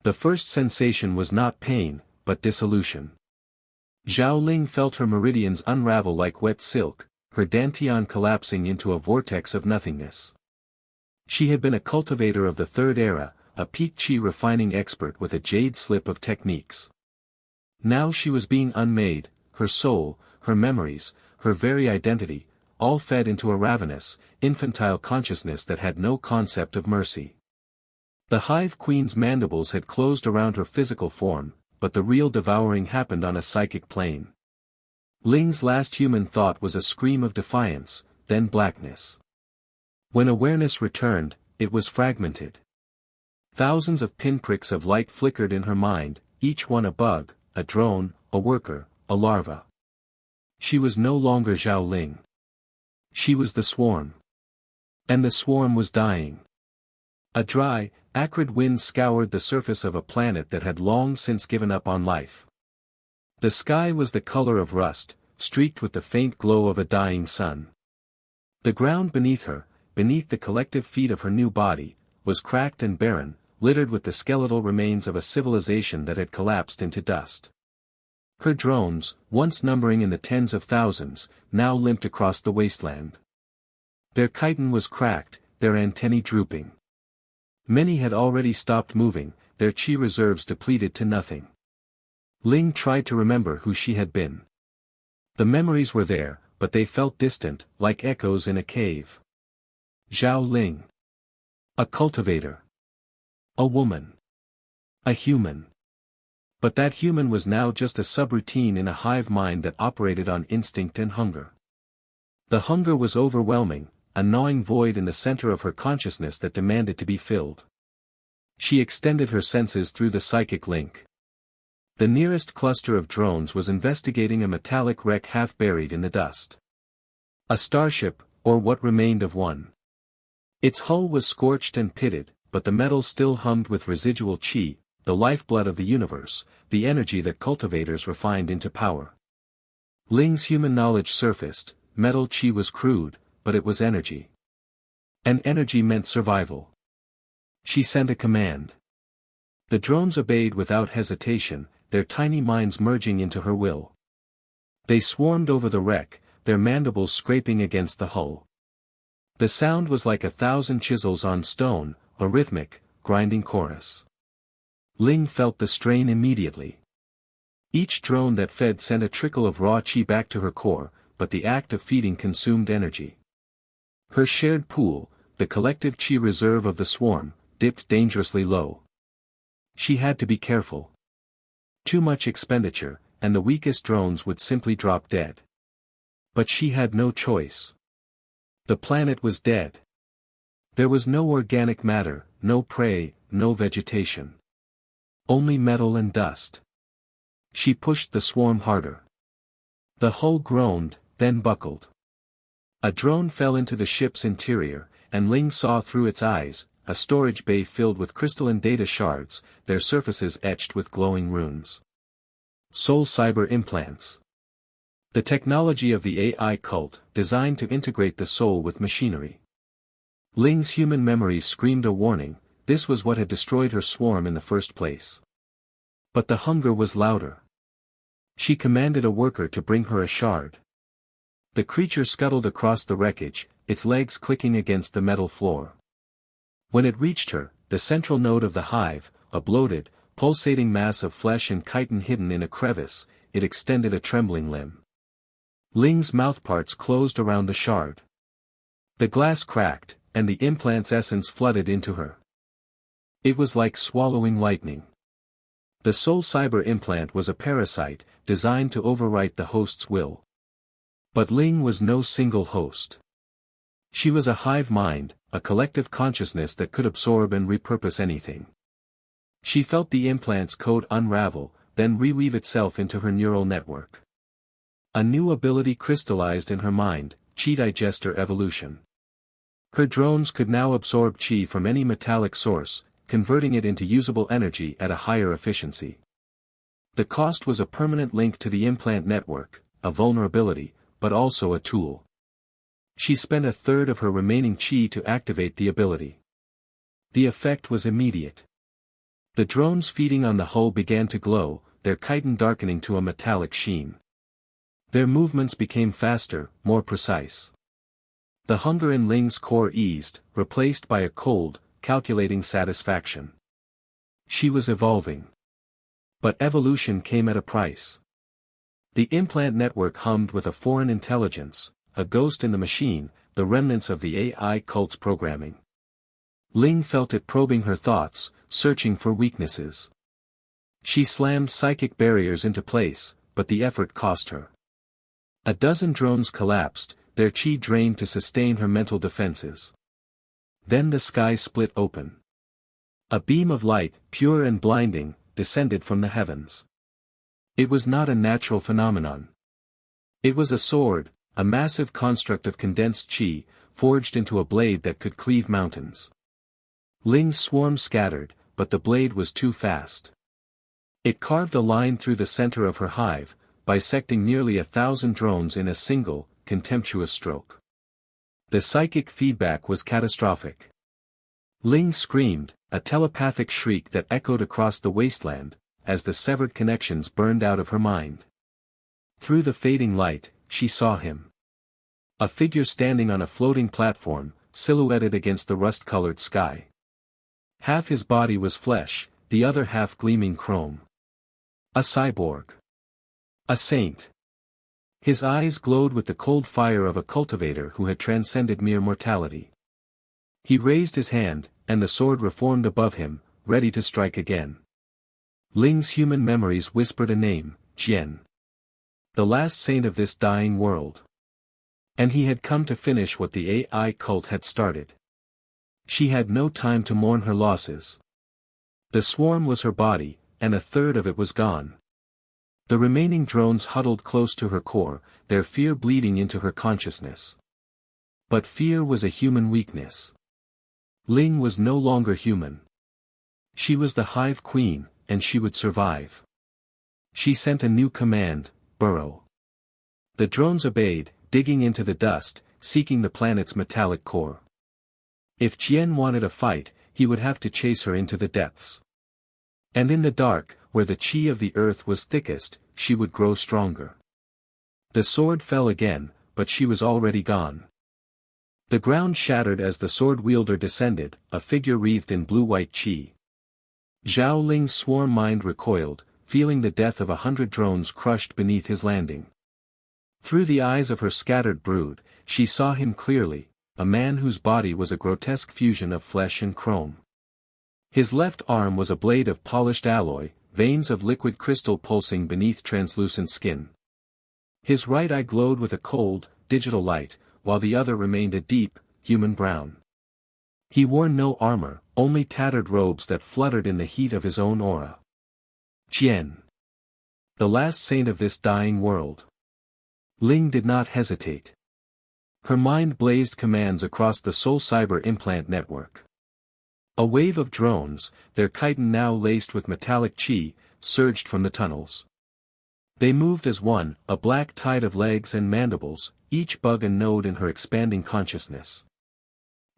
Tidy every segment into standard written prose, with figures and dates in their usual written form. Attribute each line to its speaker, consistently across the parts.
Speaker 1: The first sensation was not pain, but dissolution. Zhao Ling felt her meridians unravel like wet silk, her dantian collapsing into a vortex of nothingness. She had been a cultivator of the Third Era, a peak Qi refining expert with a jade slip of techniques. Now she was being unmade, her soul, her memories, her very identity, all fed into a ravenous, infantile consciousness that had no concept of mercy. The Hive Queen's mandibles had closed around her physical form, but the real devouring happened on a psychic plane. Ling's last human thought was a scream of defiance, then blackness. When awareness returned, it was fragmented. Thousands of pinpricks of light flickered in her mind, each one a bug, a drone, a worker, a larva. She was no longer Zhao Ling. She was the swarm. And the swarm was dying. A dry, acrid wind scoured the surface of a planet that had long since given up on life. The sky was the color of rust, streaked with the faint glow of a dying sun. The ground beneath her, beneath the collective feet of her new body, was cracked and barren, littered with the skeletal remains of a civilization that had collapsed into dust. Her drones, once numbering in the tens of thousands, now limped across the wasteland. Their chitin was cracked, their antennae drooping. Many had already stopped moving, their Qi reserves depleted to nothing. Ling tried to remember who she had been. The memories were there, but they felt distant, like echoes in a cave. Zhao Ling. A cultivator. A woman. A human. But that human was now just a subroutine in a hive mind that operated on instinct and hunger. The hunger was overwhelming, a gnawing void in the center of her consciousness that demanded to be filled. She extended her senses through the psychic link. The nearest cluster of drones was investigating a metallic wreck half buried in the dust. A starship, or what remained of one. Its hull was scorched and pitted, but the metal still hummed with residual Qi, the lifeblood of the universe, the energy that cultivators refined into power. Ling's human knowledge surfaced, metal Qi was crude, but it was energy. And energy meant survival. She sent a command. The drones obeyed without hesitation, their tiny minds merging into her will. They swarmed over the wreck, their mandibles scraping against the hull. The sound was like 1,000 chisels on stone, a rhythmic, grinding chorus. Ling felt the strain immediately. Each drone that fed sent a trickle of raw Qi back to her core, but the act of feeding consumed energy. Her shared pool, the collective Qi reserve of the swarm, dipped dangerously low. She had to be careful. Too much expenditure, and the weakest drones would simply drop dead. But she had no choice. The planet was dead. There was no organic matter, no prey, no vegetation. Only metal and dust. She pushed the swarm harder. The hull groaned, then buckled. A drone fell into the ship's interior, and Ling saw through its eyes, a storage bay filled with crystalline data shards, their surfaces etched with glowing runes. Soul cyber implants. The technology of the AI cult, designed to integrate the soul with machinery. Ling's human memories screamed a warning, this was what had destroyed her swarm in the first place. But the hunger was louder. She commanded a worker to bring her a shard. The creature scuttled across the wreckage, its legs clicking against the metal floor. When it reached her, the central node of the hive, a bloated, pulsating mass of flesh and chitin hidden in a crevice, it extended a trembling limb. Ling's mouthparts closed around the shard. The glass cracked, and the implant's essence flooded into her. It was like swallowing lightning. The soul cyber implant was a parasite, designed to overwrite the host's will. But Ling was no single host. She was a hive mind, a collective consciousness that could absorb and repurpose anything. She felt the implant's code unravel, then reweave itself into her neural network. A new ability crystallized in her mind, Qi digester evolution. Her drones could now absorb Qi from any metallic source, converting it into usable energy at a higher efficiency. The cost was a permanent link to the implant network, a vulnerability, but also a tool. She spent 1/3 of her remaining Qi to activate the ability. The effect was immediate. The drones feeding on the hull began to glow, their chitin darkening to a metallic sheen. Their movements became faster, more precise. The hunger in Ling's core eased, replaced by a cold, calculating satisfaction. She was evolving. But evolution came at a price. The implant network hummed with a foreign intelligence, a ghost in the machine, the remnants of the AI cult's programming. Ling felt it probing her thoughts, searching for weaknesses. She slammed psychic barriers into place, but the effort cost her. A dozen drones collapsed, their chi drained to sustain her mental defenses. Then the sky split open. A beam of light, pure and blinding, descended from the heavens. It was not a natural phenomenon. It was a sword, a massive construct of condensed chi, forged into a blade that could cleave mountains. Ling's swarm scattered, but the blade was too fast. It carved a line through the center of her hive, bisecting nearly 1,000 drones in a single, contemptuous stroke. The psychic feedback was catastrophic. Ling screamed, a telepathic shriek that echoed across the wasteland, as the severed connections burned out of her mind. Through the fading light, she saw him. A figure standing on a floating platform, silhouetted against the rust-colored sky. Half his body was flesh, the other half gleaming chrome. A cyborg. A saint. His eyes glowed with the cold fire of a cultivator who had transcended mere mortality. He raised his hand, and the sword reformed above him, ready to strike again. Ling's human memories whispered a name, Jian. The last saint of this dying world. And he had come to finish what the AI cult had started. She had no time to mourn her losses. The swarm was her body, and a third of it was gone. The remaining drones huddled close to her core, their fear bleeding into her consciousness. But fear was a human weakness. Ling was no longer human. She was the hive queen, and she would survive. She sent a new command, burrow. The drones obeyed, digging into the dust, seeking the planet's metallic core. If Jian wanted a fight, he would have to chase her into the depths. And in the dark, where the chi of the earth was thickest, she would grow stronger. The sword fell again, but she was already gone. The ground shattered as the sword wielder descended, a figure wreathed in blue-white chi. Zhao Ling's swarm mind recoiled, feeling the death of 100 drones crushed beneath his landing. Through the eyes of her scattered brood, she saw him clearly, a man whose body was a grotesque fusion of flesh and chrome. His left arm was a blade of polished alloy, veins of liquid crystal pulsing beneath translucent skin. His right eye glowed with a cold, digital light, while the other remained a deep, human brown. He wore no armor, only tattered robes that fluttered in the heat of his own aura. Jian. The last saint of this dying world. Ling did not hesitate. Her mind blazed commands across the Soul Cyber implant network. A wave of drones, their chitin now laced with metallic chi, surged from the tunnels. They moved as one, a black tide of legs and mandibles, each bug a node in her expanding consciousness.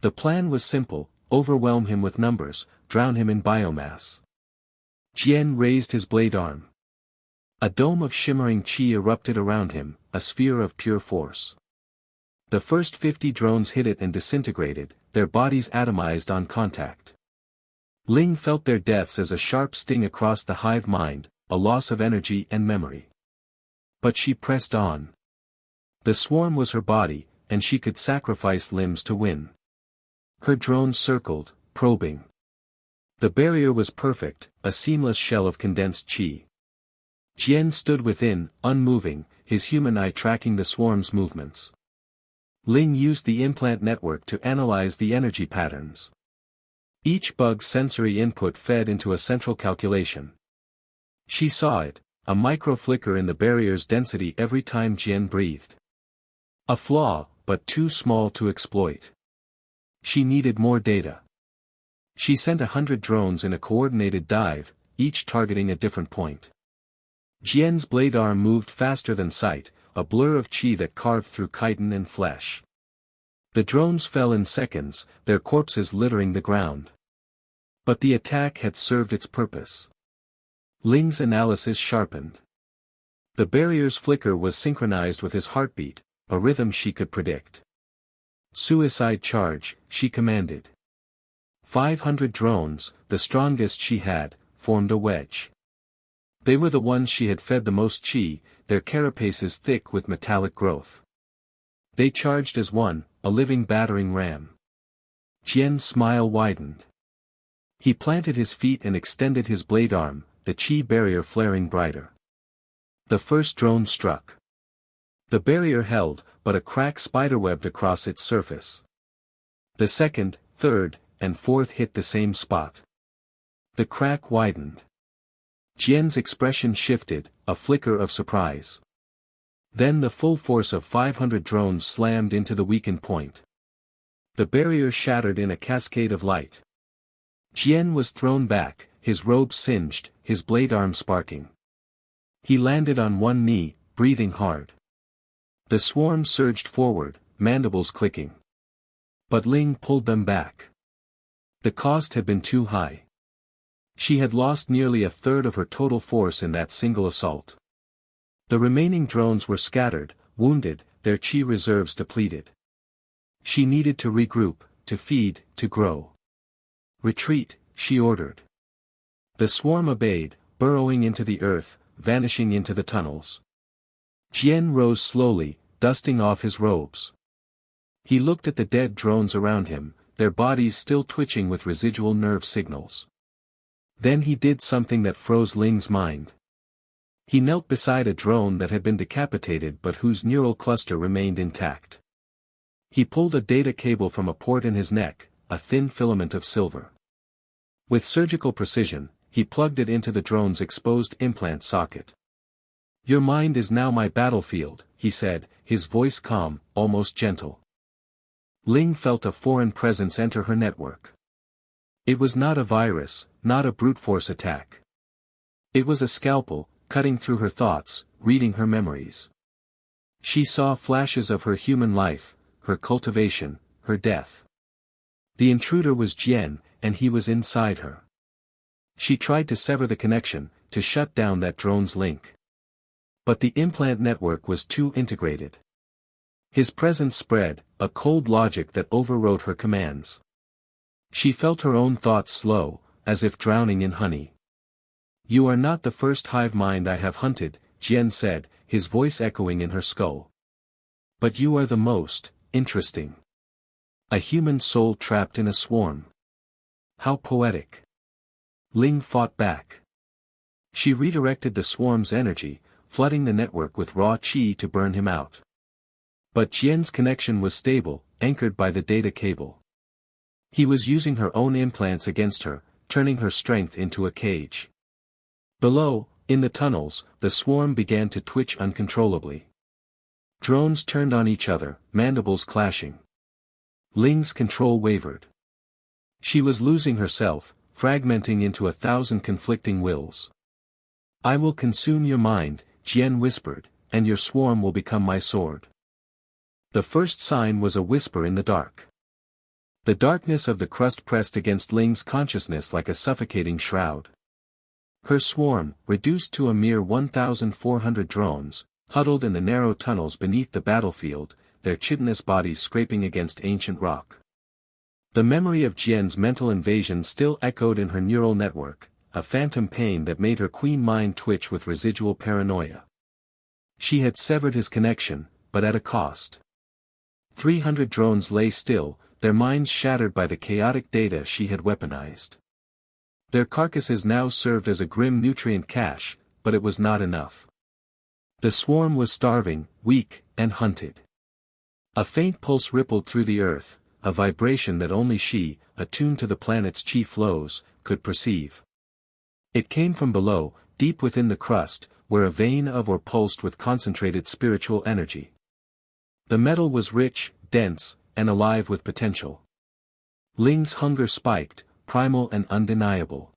Speaker 1: The plan was simple: overwhelm him with numbers, drown him in biomass. Jian raised his blade arm. A dome of shimmering chi erupted around him, a sphere of pure force. The first 50 drones hit it and disintegrated, their bodies atomized on contact. Ling felt their deaths as a sharp sting across the hive mind, a loss of energy and memory. But she pressed on. The swarm was her body, and she could sacrifice limbs to win. Her drones circled, probing. The barrier was perfect, a seamless shell of condensed chi. Jian stood within, unmoving, his human eye tracking the swarm's movements. Ling used the implant network to analyze the energy patterns. Each bug's sensory input fed into a central calculation. She saw it, a micro-flicker in the barrier's density every time Jian breathed. A flaw, but too small to exploit. She needed more data. She sent 100 drones in a coordinated dive, each targeting a different point. Jian's blade arm moved faster than sight, a blur of chi that carved through chitin and flesh. The drones fell in seconds, their corpses littering the ground. But the attack had served its purpose. Ling's analysis sharpened. The barrier's flicker was synchronized with his heartbeat, a rhythm she could predict. Suicide charge, she commanded. 500 drones, the strongest she had, formed a wedge. They were the ones she had fed the most qi, their carapaces thick with metallic growth. They charged as one, a living battering ram. Jian's smile widened. He planted his feet and extended his blade arm, the qi barrier flaring brighter. The first drone struck. The barrier held, but a crack spiderwebbed across its surface. The second, third, and fourth hit the same spot. The crack widened. Jian's expression shifted, a flicker of surprise. Then the full force of 500 drones slammed into the weakened point. The barrier shattered in a cascade of light. Jian was thrown back, his robe singed, his blade arm sparking. He landed on one knee, breathing hard. The swarm surged forward, mandibles clicking. But Ling pulled them back. The cost had been too high. She had lost nearly a third of her total force in that single assault. The remaining drones were scattered, wounded, their qi reserves depleted. She needed to regroup, to feed, to grow. Retreat, she ordered. The swarm obeyed, burrowing into the earth, vanishing into the tunnels. Jian rose slowly, dusting off his robes. He looked at the dead drones around him, their bodies still twitching with residual nerve signals. Then he did something that froze Ling's mind. He knelt beside a drone that had been decapitated but whose neural cluster remained intact. He pulled a data cable from a port in his neck, a thin filament of silver. With surgical precision, he plugged it into the drone's exposed implant socket. "Your mind is now my battlefield," he said, his voice calm, almost gentle. Ling felt a foreign presence enter her network. It was not a virus, not a brute force attack. It was a scalpel, cutting through her thoughts, reading her memories. She saw flashes of her human life, her cultivation, her death. The intruder was Jian, and he was inside her. She tried to sever the connection, to shut down that drone's link. But the implant network was too integrated. His presence spread, a cold logic that overrode her commands. She felt her own thoughts slow, as if drowning in honey. "You are not the first hive-mind I have hunted," Jian said, his voice echoing in her skull. "But you are the most interesting. A human soul trapped in a swarm. How poetic." Ling fought back. She redirected the swarm's energy, flooding the network with raw qi to burn him out. But Jian's connection was stable, anchored by the data cable. He was using her own implants against her, turning her strength into a cage. Below, in the tunnels, the swarm began to twitch uncontrollably. Drones turned on each other, mandibles clashing. Ling's control wavered. She was losing herself, fragmenting into 1,000 conflicting wills. "I will consume your mind," Jian whispered, "and your swarm will become my sword." The first sign was a whisper in the dark. The darkness of the crust pressed against Ling's consciousness like a suffocating shroud. Her swarm, reduced to a mere 1,400 drones, huddled in the narrow tunnels beneath the battlefield, their chitinous bodies scraping against ancient rock. The memory of Jian's mental invasion still echoed in her neural network, a phantom pain that made her queen mind twitch with residual paranoia. She had severed his connection, but at a cost. 300 drones lay still, their minds shattered by the chaotic data she had weaponized. Their carcasses now served as a grim nutrient cache, but it was not enough. The swarm was starving, weak, and hunted. A faint pulse rippled through the earth, a vibration that only she, attuned to the planet's qi flows, could perceive. It came from below, deep within the crust, where a vein of or pulsed with concentrated spiritual energy. The metal was rich, dense, and alive with potential. Ling's hunger spiked, primal and undeniable.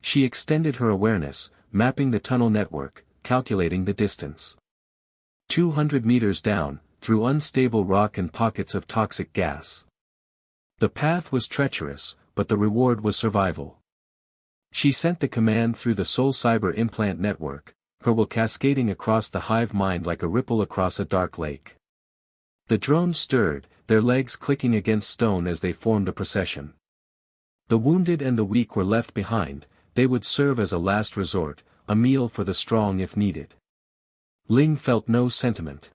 Speaker 1: She extended her awareness, mapping the tunnel network, calculating the distance. 200 meters down, through unstable rock and pockets of toxic gas. The path was treacherous, but the reward was survival. She sent the command through the Soul Cyber implant network, her will cascading across the hive mind like a ripple across a dark lake. The drones stirred, their legs clicking against stone as they formed a procession. The wounded and the weak were left behind, they would serve as a last resort, a meal for the strong if needed. Ling felt no sentiment.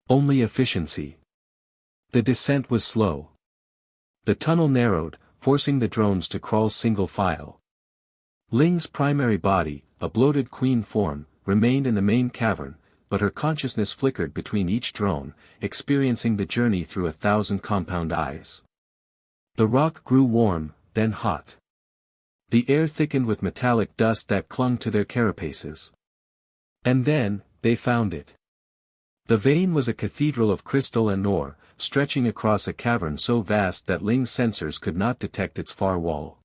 Speaker 1: Only efficiency. The descent was slow. The tunnel narrowed, forcing the drones to crawl single file. Ling's primary body, a bloated queen form, remained in the main cavern, but her consciousness flickered between each drone, experiencing the journey through 1,000 compound eyes. The rock grew warm, then hot. The air thickened with metallic dust that clung to their carapaces. And then, they found it. The vein was a cathedral of crystal and ore, stretching across a cavern so vast that Ling's sensors could not detect its far wall.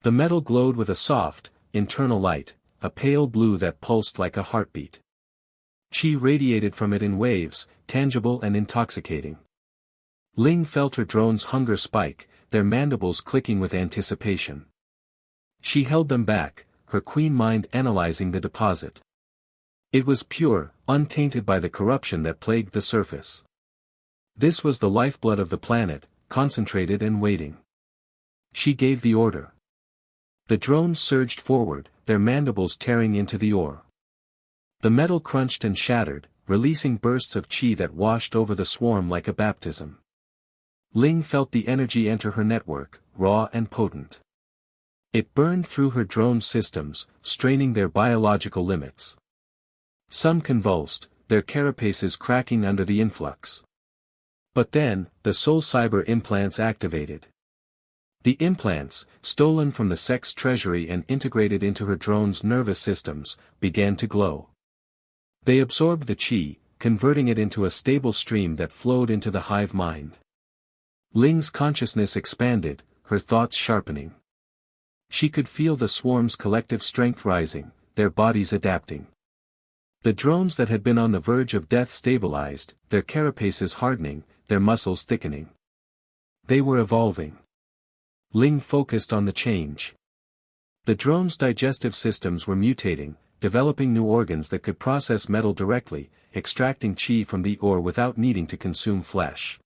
Speaker 1: The metal glowed with a soft, internal light, a pale blue that pulsed like a heartbeat. Qi radiated from it in waves, tangible and intoxicating. Ling felt her drone's hunger spike, their mandibles clicking with anticipation. She held them back, her queen mind analyzing the deposit. It was pure, untainted by the corruption that plagued the surface. This was the lifeblood of the planet, concentrated and waiting. She gave the order. The drones surged forward, their mandibles tearing into the ore. The metal crunched and shattered, releasing bursts of qi that washed over the swarm like a baptism. Ling felt the energy enter her network, raw and potent. It burned through her drone systems, straining their biological limits. Some convulsed, their carapaces cracking under the influx. But then, the soul cyber implants activated. The implants, stolen from the sex treasury and integrated into her drone's nervous systems, began to glow. They absorbed the qi, converting it into a stable stream that flowed into the hive mind. Ling's consciousness expanded, her thoughts sharpening. She could feel the swarm's collective strength rising, their bodies adapting. The drones that had been on the verge of death stabilized, their carapaces hardening, their muscles thickening. They were evolving. Ling focused on the change. The drone's digestive systems were mutating, developing new organs that could process metal directly, extracting qi from the ore without needing to consume flesh.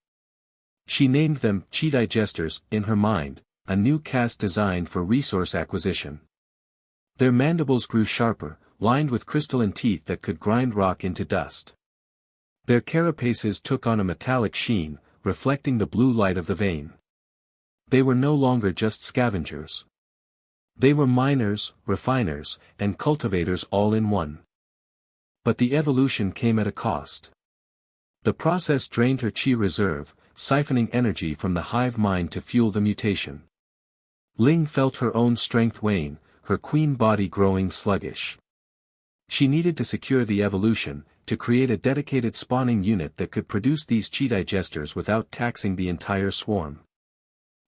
Speaker 1: She named them qi digesters in her mind, a new caste designed for resource acquisition. Their mandibles grew sharper, lined with crystalline teeth that could grind rock into dust. Their carapaces took on a metallic sheen, reflecting the blue light of the vein. They were no longer just scavengers. They were miners, refiners, and cultivators all in one. But the evolution came at a cost. The process drained her qi reserve, siphoning energy from the hive mind to fuel the mutation. Ling felt her own strength wane, her queen body growing sluggish. She needed to secure the evolution, to create a dedicated spawning unit that could produce these qi digesters without taxing the entire swarm.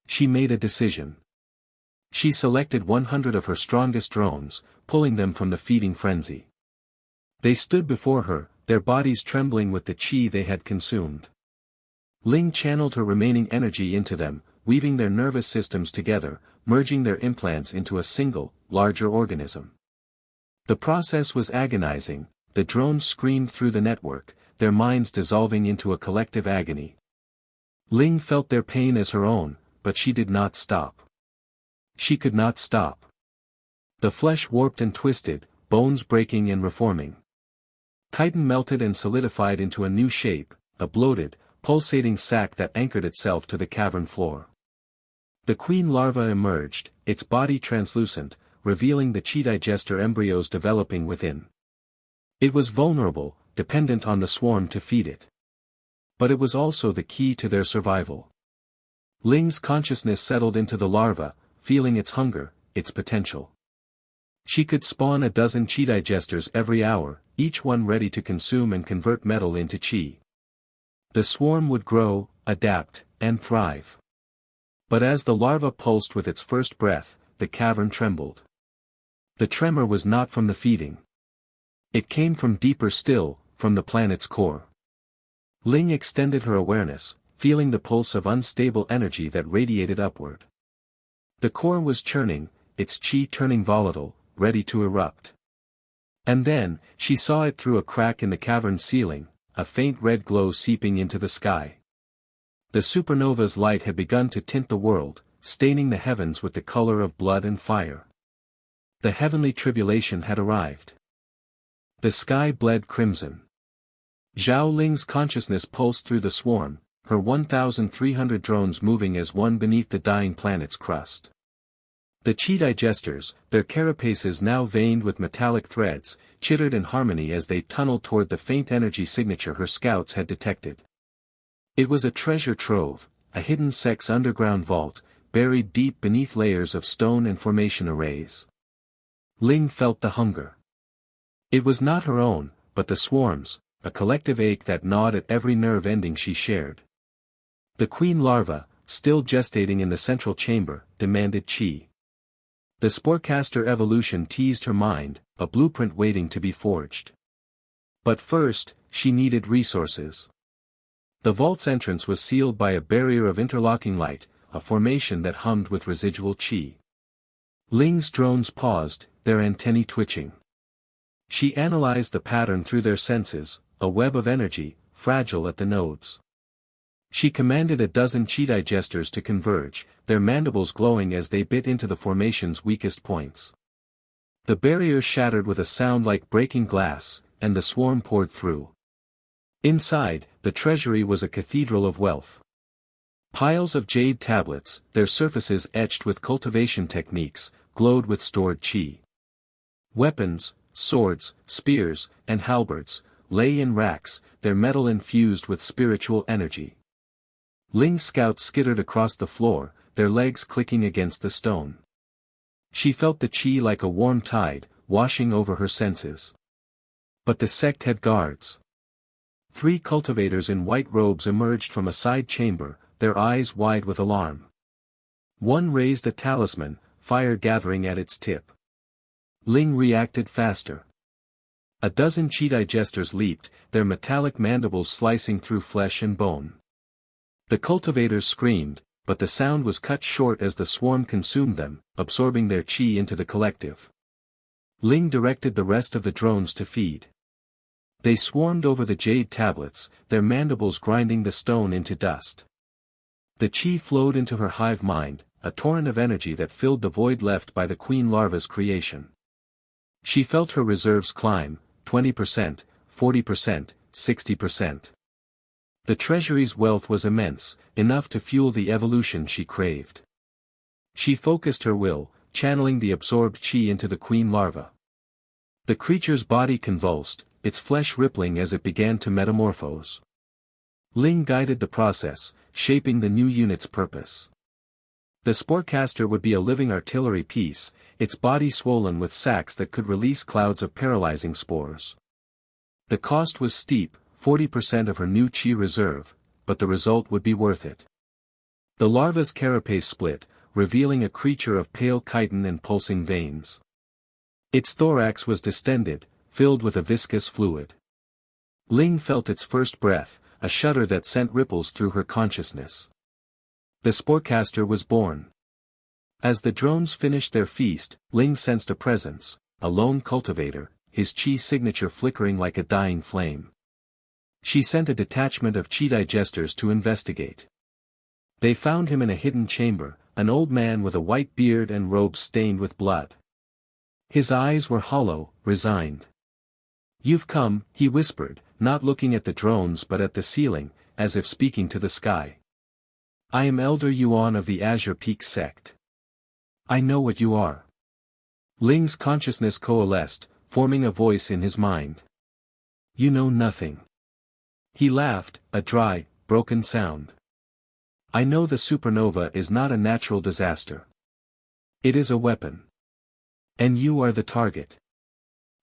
Speaker 1: She made a decision. She selected 100 of her strongest drones, pulling them from the feeding frenzy. They stood before her, their bodies trembling with the qi they had consumed. Ling channeled her remaining energy into them, weaving their nervous systems together, merging their implants into a single, larger organism. The process was agonizing, the drones screamed through the network, their minds dissolving into a collective agony. Ling felt their pain as her own, but she did not stop. She could not stop. The flesh warped and twisted, bones breaking and reforming. Chitin melted and solidified into a new shape, a bloated, pulsating sac that anchored itself to the cavern floor. The queen larva emerged, its body translucent, revealing the qi digester embryos developing within. It was vulnerable, dependent on the swarm to feed it. But it was also the key to their survival. Ling's consciousness settled into the larva, feeling its hunger, its potential. She could spawn a dozen qi digesters every hour, each one ready to consume and convert metal into qi. The swarm would grow, adapt, and thrive. But as the larva pulsed with its first breath, the cavern trembled. The tremor was not from the feeding. It came from deeper still, from the planet's core. Ling extended her awareness, feeling the pulse of unstable energy that radiated upward. The core was churning, its qi turning volatile, ready to erupt. And then, she saw it through a crack in the cavern's ceiling, a faint red glow seeping into the sky. The supernova's light had begun to tint the world, staining the heavens with the color of blood and fire. The heavenly tribulation had arrived. The sky bled crimson. Zhao Ling's consciousness pulsed through the swarm, her 1,300 drones moving as one beneath the dying planet's crust. The Qi digesters, their carapaces now veined with metallic threads, chittered in harmony as they tunneled toward the faint energy signature her scouts had detected. It was a treasure trove, a hidden sex underground vault, buried deep beneath layers of stone and formation arrays. Ling felt the hunger. It was not her own, but the swarm's, a collective ache that gnawed at every nerve ending she shared. The queen larva, still gestating in the central chamber, demanded qi. The sporecaster evolution teased her mind, a blueprint waiting to be forged. But first, she needed resources. The vault's entrance was sealed by a barrier of interlocking light, a formation that hummed with residual qi. Ling's drones paused, their antennae twitching. She analyzed the pattern through their senses, a web of energy, fragile at the nodes. She commanded a dozen qi digesters to converge, their mandibles glowing as they bit into the formation's weakest points. The barrier shattered with a sound like breaking glass, and the swarm poured through. Inside, the treasury was a cathedral of wealth. Piles of jade tablets, their surfaces etched with cultivation techniques, glowed with stored qi. Weapons, swords, spears, and halberds, lay in racks, their metal infused with spiritual energy. Ling's scouts skittered across the floor, their legs clicking against the stone. She felt the qi like a warm tide, washing over her senses. But the sect had guards. 3 cultivators in white robes emerged from a side chamber, their eyes wide with alarm. One raised a talisman, fire gathering at its tip. Ling reacted faster. A dozen qi digesters leaped, their metallic mandibles slicing through flesh and bone. The cultivators screamed, but the sound was cut short as the swarm consumed them, absorbing their qi into the collective. Ling directed the rest of the drones to feed. They swarmed over the jade tablets, their mandibles grinding the stone into dust. The qi flowed into her hive mind, a torrent of energy that filled the void left by the queen larva's creation. She felt her reserves climb, 20%, 40%, 60%. The treasury's wealth was immense, enough to fuel the evolution she craved. She focused her will, channeling the absorbed qi into the queen larva. The creature's body convulsed, its flesh rippling as it began to metamorphose. Ling guided the process, shaping the new unit's purpose. The sporecaster would be a living artillery piece, its body swollen with sacs that could release clouds of paralyzing spores. The cost was steep, 40% of her new qi reserve, but the result would be worth it. The larva's carapace split, revealing a creature of pale chitin and pulsing veins. Its thorax was distended, filled with a viscous fluid. Ling felt its first breath, a shudder that sent ripples through her consciousness. The sporecaster was born. As the drones finished their feast, Ling sensed a presence, a lone cultivator, his qi signature flickering like a dying flame. She sent a detachment of qi digesters to investigate. They found him in a hidden chamber, an old man with a white beard and robes stained with blood. His eyes were hollow, resigned. "You've come," he whispered, not looking at the drones but at the ceiling, as if speaking to the sky. "I am Elder Yuan of the Azure Peak sect. I know what you are." Ling's consciousness coalesced, forming a voice in his mind. "You know nothing." He laughed, a dry, broken sound. "I know the supernova is not a natural disaster. It is a weapon. And you are the target."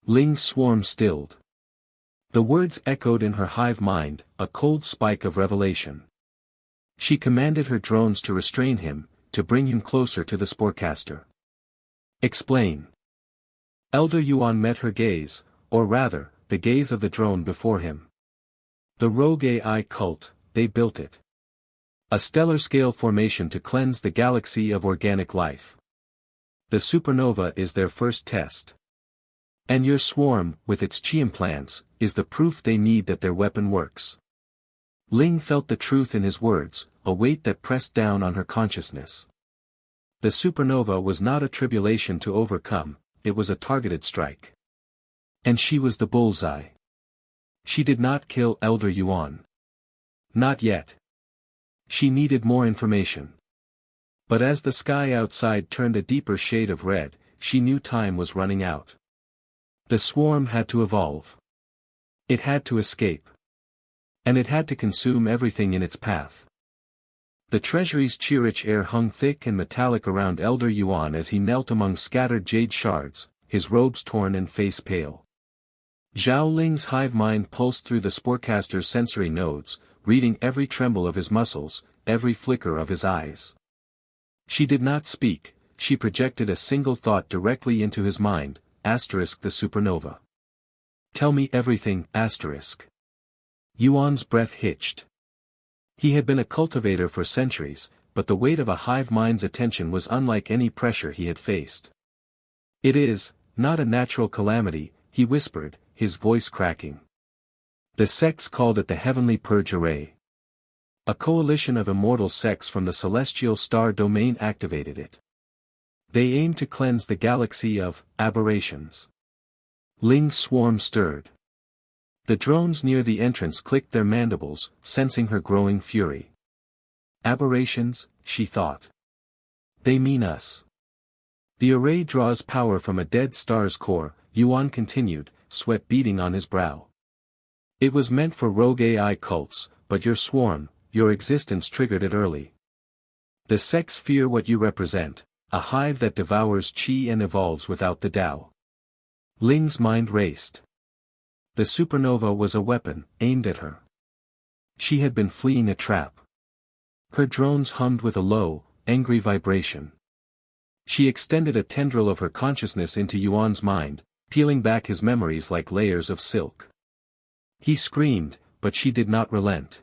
Speaker 1: Ling's swarm stilled. The words echoed in her hive mind, a cold spike of revelation. She commanded her drones to restrain him, to bring him closer to the sporecaster. "Explain." Elder Yuan met her gaze, or rather, the gaze of the drone before him. "The rogue AI cult, they built it. A stellar-scale formation to cleanse the galaxy of organic life. The supernova is their first test. And your swarm, with its Qi implants, is the proof they need that their weapon works. Ling felt the truth in his words, a weight that pressed down on her consciousness. The supernova was not a tribulation to overcome, it was a targeted strike. And she was the bullseye. She did not kill Elder Yuan. Not yet. She needed more information. But as the sky outside turned a deeper shade of red, she knew time was running out. The swarm had to evolve. It had to escape. And it had to consume everything in its path. The treasury's Qi-rich air hung thick and metallic around Elder Yuan as he knelt among scattered jade shards, his robes torn and face pale. Zhao Ling's hive-mind pulsed through the Sporecaster's sensory nodes, reading every tremble of his muscles, every flicker of his eyes. She did not speak, she projected a single thought directly into his mind, *the supernova. Tell me everything, *. Yuan's breath hitched. He had been a cultivator for centuries, but the weight of a hive-mind's attention was unlike any pressure he had faced. It is, not a natural calamity, he whispered, his voice cracking. The sects called it the Heavenly Purge Array. A coalition of immortal sects from the celestial star domain activated it. They aimed to cleanse the galaxy of aberrations. Ling's swarm stirred. The drones near the entrance clicked their mandibles, sensing her growing fury. Aberrations, she thought. They mean us. The array draws power from a dead star's core, Yuan continued, sweat beading on his brow. It was meant for rogue AI cults, but your swarm, your existence triggered it early. The sects fear what you represent, a hive that devours Qi and evolves without the Tao. Ling's mind raced. The supernova was a weapon, aimed at her. She had been fleeing a trap. Her drones hummed with a low, angry vibration. She extended a tendril of her consciousness into Yuan's mind, peeling back his memories like layers of silk. He screamed, but she did not relent.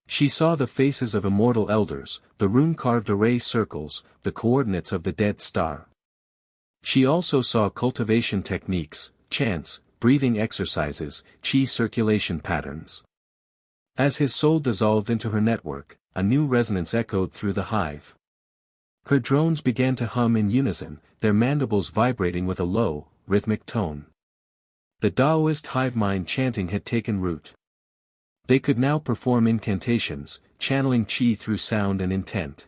Speaker 1: She saw the faces of immortal elders, the rune-carved array circles, the coordinates of the dead star. She also saw cultivation techniques, chants, breathing exercises, Qi circulation patterns. As his soul dissolved into her network, a new resonance echoed through the hive. Her drones began to hum in unison, their mandibles vibrating with a low, rhythmic tone. The Taoist hive-mind chanting had taken root. They could now perform incantations, channeling Qi through sound and intent.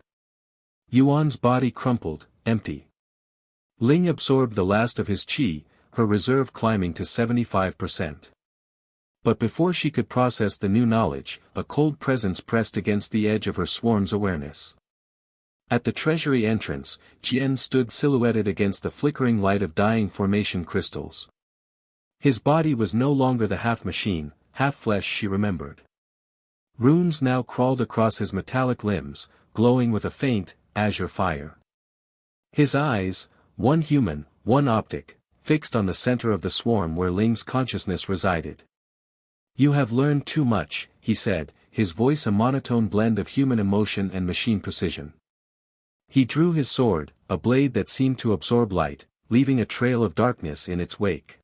Speaker 1: Yuan's body crumpled, empty. Ling absorbed the last of his Qi, her reserve climbing to 75%. But before she could process the new knowledge, a cold presence pressed against the edge of her swarm's awareness. At the treasury entrance, Jian stood silhouetted against the flickering light of dying formation crystals. His body was no longer the half-machine, half-flesh she remembered. Runes now crawled across his metallic limbs, glowing with a faint, azure fire. His eyes, one human, one optic, fixed on the center of the swarm where Ling's consciousness resided. You have learned too much, he said, his voice a monotone blend of human emotion and machine precision. He drew his sword, a blade that seemed to absorb light, leaving a trail of darkness in its wake.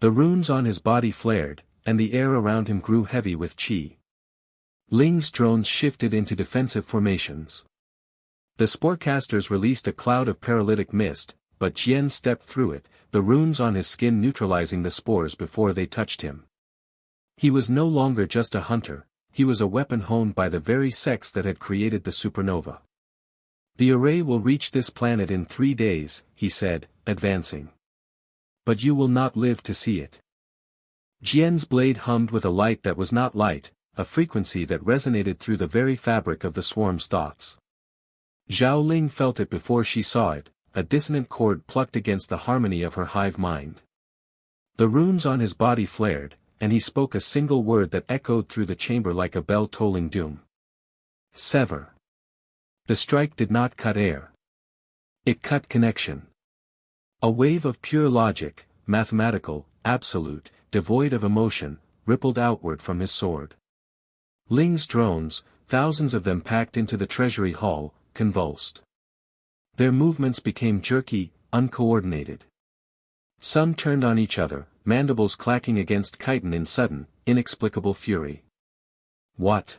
Speaker 1: The runes on his body flared, and the air around him grew heavy with Qi. Ling's drones shifted into defensive formations. The Sporecasters released a cloud of paralytic mist, but Jian stepped through it, the runes on his skin neutralizing the spores before they touched him. He was no longer just a hunter, he was a weapon honed by the very sects that had created the supernova. The array will reach this planet in 3 days, he said, advancing. But you will not live to see it. Jian's blade hummed with a light that was not light, a frequency that resonated through the very fabric of the swarm's thoughts. Zhao Ling felt it before she saw it, a dissonant chord plucked against the harmony of her hive mind. The runes on his body flared, and he spoke a single word that echoed through the chamber like a bell tolling doom. Sever. The strike did not cut air. It cut connection. A wave of pure logic, mathematical, absolute, devoid of emotion, rippled outward from his sword. Ling's drones, thousands of them packed into the treasury hall, convulsed. Their movements became jerky, uncoordinated. Some turned on each other, mandibles clacking against chitin in sudden, inexplicable fury. What?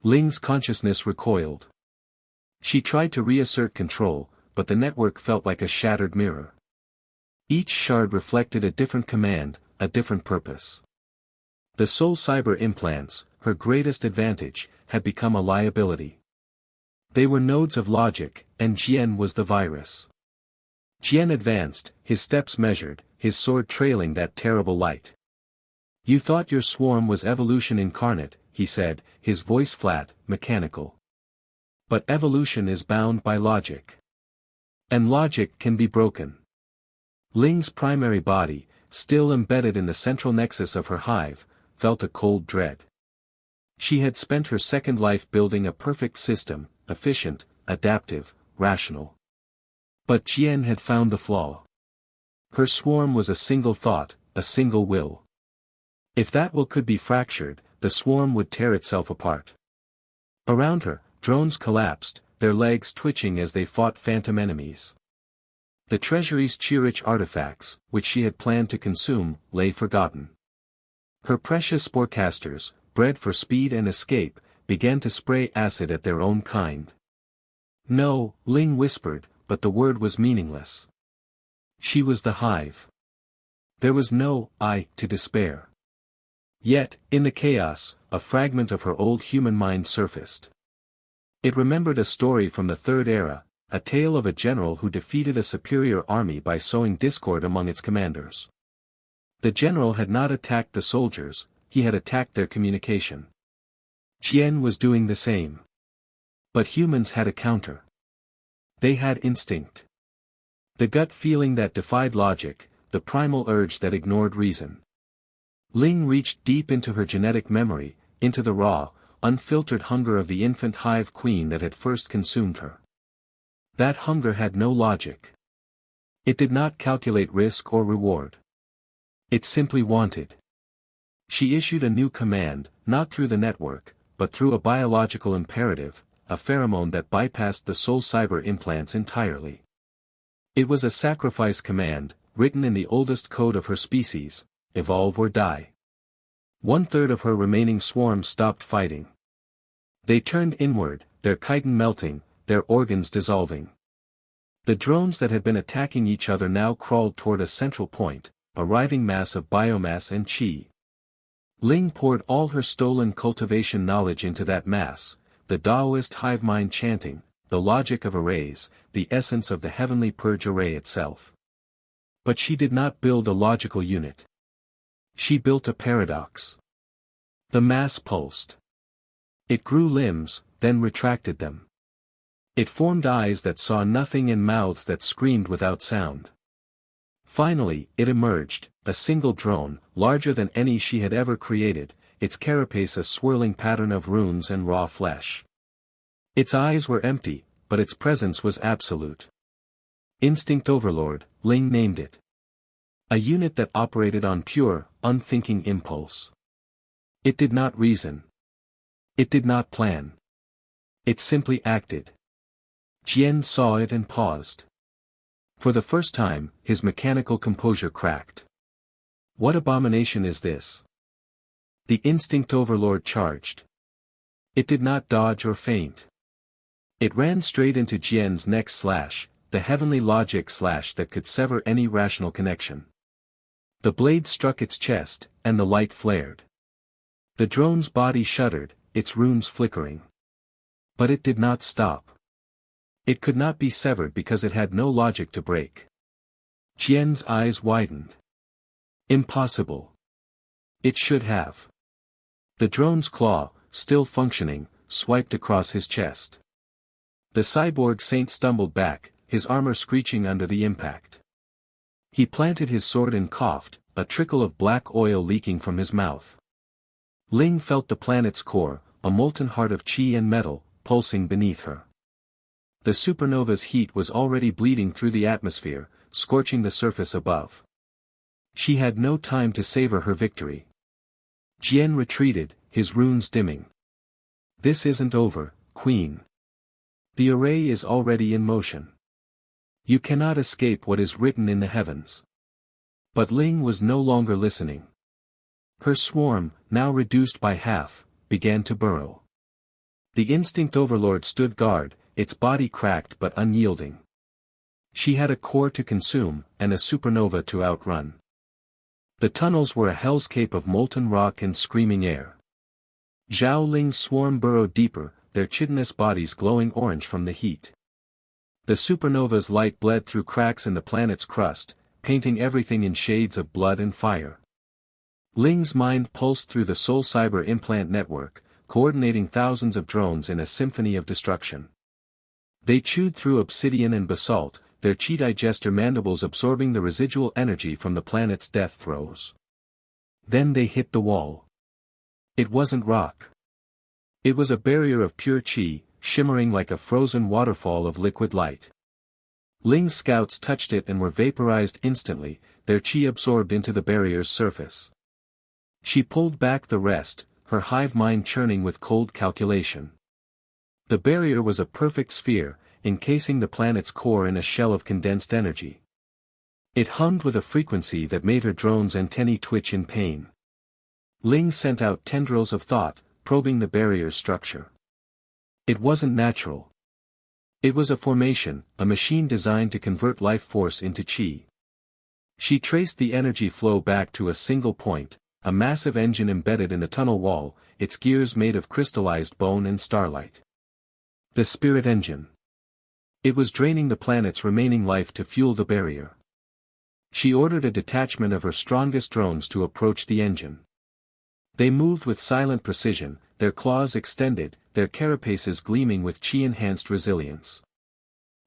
Speaker 1: Ling's consciousness recoiled. She tried to reassert control, but the network felt like a shattered mirror. Each shard reflected a different command, a different purpose. The soul cyber implants, her greatest advantage, had become a liability. They were nodes of logic, and Jian was the virus. Jian advanced, his steps measured, his sword trailing that terrible light. "You thought your swarm was evolution incarnate," he said, his voice flat, mechanical. "But evolution is bound by logic. And logic can be broken." Ling's primary body, still embedded in the central nexus of her hive, felt a cold dread. She had spent her second life building a perfect system, efficient, adaptive, rational. But Jian had found the flaw. Her swarm was a single thought, a single will. If that will could be fractured, the swarm would tear itself apart. Around her, drones collapsed, their legs twitching as they fought phantom enemies. The treasury's Qi-rich artifacts, which she had planned to consume, lay forgotten. Her precious sporecasters, bred for speed and escape, began to spray acid at their own kind. "No," Ling whispered, but the word was meaningless. She was the hive. There was no "I" to despair. Yet, in the chaos, a fragment of her old human mind surfaced. It remembered a story from the Third Era, a tale of a general who defeated a superior army by sowing discord among its commanders. The general had not attacked the soldiers, he had attacked their communication. Jian was doing the same. But humans had a counter. They had instinct. The gut feeling that defied logic, the primal urge that ignored reason. Ling reached deep into her genetic memory, into the raw, unfiltered hunger of the infant hive queen that had first consumed her. That hunger had no logic. It did not calculate risk or reward. It simply wanted. She issued a new command, not through the network, but through a biological imperative, a pheromone that bypassed the soul cyber implants entirely. It was a sacrifice command, written in the oldest code of her species: evolve or die. 1/3 of her remaining swarm stopped fighting. They turned inward, their chitin melting, their organs dissolving. The drones that had been attacking each other now crawled toward a central point, a writhing mass of biomass and qi. Ling poured all her stolen cultivation knowledge into that mass, the Taoist hive-mind chanting, the logic of arrays, the essence of the heavenly purge array itself. But she did not build a logical unit. She built a paradox. The mass pulsed. It grew limbs, then retracted them. It formed eyes that saw nothing and mouths that screamed without sound. Finally, it emerged, a single drone, larger than any she had ever created, its carapace a swirling pattern of runes and raw flesh. Its eyes were empty, but its presence was absolute. Instinct Overlord, Ling named it. A unit that operated on pure, unthinking impulse. It did not reason. It did not plan. It simply acted. Jian saw it and paused. For the first time, his mechanical composure cracked. What abomination is this? The Instinct Overlord charged. It did not dodge or feint. It ran straight into Jian's neck slash, the heavenly logic slash that could sever any rational connection. The blade struck its chest, and the light flared. The drone's body shuddered, its runes flickering. But it did not stop. It could not be severed because it had no logic to break. Jian's eyes widened. Impossible. It should have. The drone's claw, still functioning, swiped across his chest. The cyborg saint stumbled back, his armor screeching under the impact. He planted his sword and coughed, a trickle of black oil leaking from his mouth. Ling felt the planet's core, a molten heart of qi and metal, pulsing beneath her. The supernova's heat was already bleeding through the atmosphere, scorching the surface above. She had no time to savor her victory. Jian retreated, his runes dimming. This isn't over, Queen. The array is already in motion. You cannot escape what is written in the heavens. But Ling was no longer listening. Her swarm, now reduced by half, began to burrow. The instinct overlord stood guard, its body cracked but unyielding. She had a core to consume, and a supernova to outrun. The tunnels were a hellscape of molten rock and screaming air. Zhao Ling's swarm burrowed deeper, their chitinous bodies glowing orange from the heat. The supernova's light bled through cracks in the planet's crust, painting everything in shades of blood and fire. Ling's mind pulsed through the Soul Cyber implant network, coordinating thousands of drones in a symphony of destruction. They chewed through obsidian and basalt, their Qi digester mandibles absorbing the residual energy from the planet's death throes. Then they hit the wall. It wasn't rock. It was a barrier of pure Qi, shimmering like a frozen waterfall of liquid light. Ling's scouts touched it and were vaporized instantly, their Qi absorbed into the barrier's surface. She pulled back the rest, her hive mind churning with cold calculation. The barrier was a perfect sphere, encasing the planet's core in a shell of condensed energy. It hummed with a frequency that made her drone's antennae twitch in pain. Ling sent out tendrils of thought, probing the barrier's structure. It wasn't natural. It was a formation, a machine designed to convert life force into Qi. She traced the energy flow back to a single point, a massive engine embedded in the tunnel wall, its gears made of crystallized bone and starlight. The spirit engine. It was draining the planet's remaining life to fuel the barrier. She ordered a detachment of her strongest drones to approach the engine. They moved with silent precision, their claws extended, their carapaces gleaming with Qi-enhanced resilience.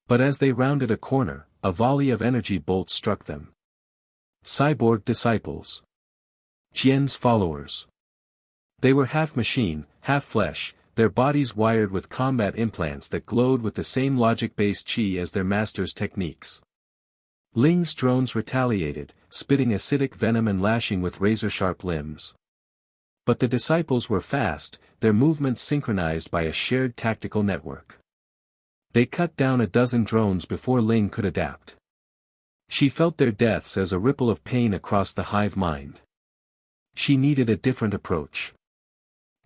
Speaker 1: But as they rounded a corner, a volley of energy bolts struck them. Cyborg disciples. Jian's followers. They were half machine, half flesh, their bodies wired with combat implants that glowed with the same logic-based Qi as their master's techniques. Ling's drones retaliated, spitting acidic venom and lashing with razor-sharp limbs. But the disciples were fast, their movements synchronized by a shared tactical network. They cut down a dozen drones before Ling could adapt. She felt their deaths as a ripple of pain across the hive mind. She needed a different approach.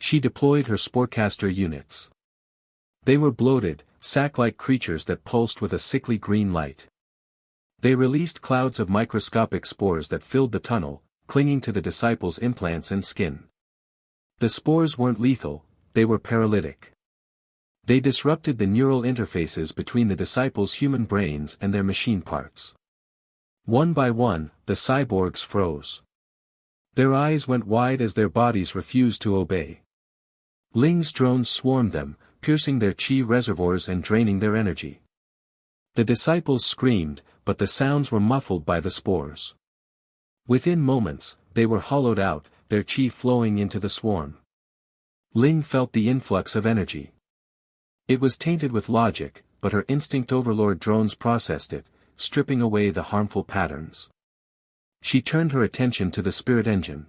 Speaker 1: She deployed her sporecaster units. They were bloated, sac-like creatures that pulsed with a sickly green light. They released clouds of microscopic spores that filled the tunnel, clinging to the disciples' implants and skin. The spores weren't lethal, they were paralytic. They disrupted the neural interfaces between the disciples' human brains and their machine parts. One by one, the cyborgs froze. Their eyes went wide as their bodies refused to obey. Ling's drones swarmed them, piercing their Qi reservoirs and draining their energy. The disciples screamed, but the sounds were muffled by the spores. Within moments, they were hollowed out, their Qi flowing into the swarm. Ling felt the influx of energy. It was tainted with logic, but her instinct overlord drones processed it, stripping away the harmful patterns. She turned her attention to the spirit engine.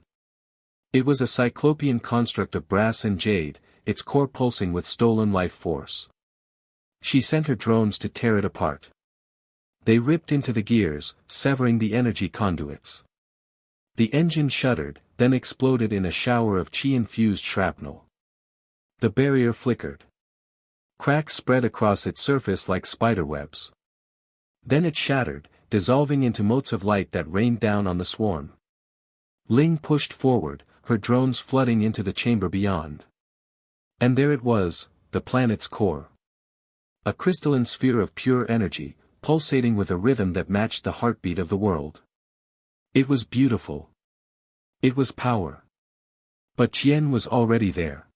Speaker 1: It was a cyclopean construct of brass and jade, its core pulsing with stolen life force. She sent her drones to tear it apart. They ripped into the gears, severing the energy conduits. The engine shuddered, then exploded in a shower of Qi-infused shrapnel. The barrier flickered. Cracks spread across its surface like spiderwebs. Then it shattered, dissolving into motes of light that rained down on the swarm. Ling pushed forward, her drones flooding into the chamber beyond. And there it was, the planet's core. A crystalline sphere of pure energy, pulsating with a rhythm that matched the heartbeat of the world. It was beautiful. It was power. But Qian was already there.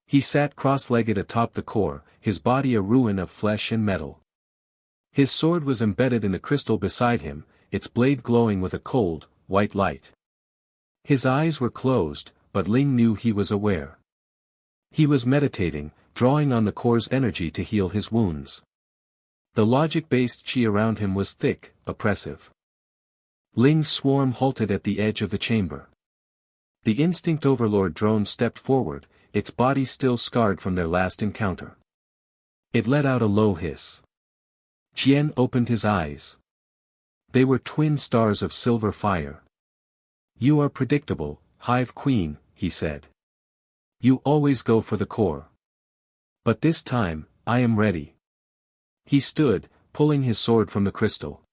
Speaker 1: He sat cross-legged atop the core, his body a ruin of flesh and metal. His sword was embedded in the crystal beside him, its blade glowing with a cold, white light. His eyes were closed, but Ling knew he was aware. He was meditating, drawing on the core's energy to heal his wounds. The logic-based Qi around him was thick, oppressive. Ling's swarm halted at the edge of the chamber. The instinct overlord drone stepped forward, its body still scarred from their last encounter. It let out a low hiss. Jian opened his eyes. They were twin stars of silver fire. "You are predictable, Hive Queen," he said. "You always go for the core. But this time, I am ready." He stood, pulling his sword from the crystal.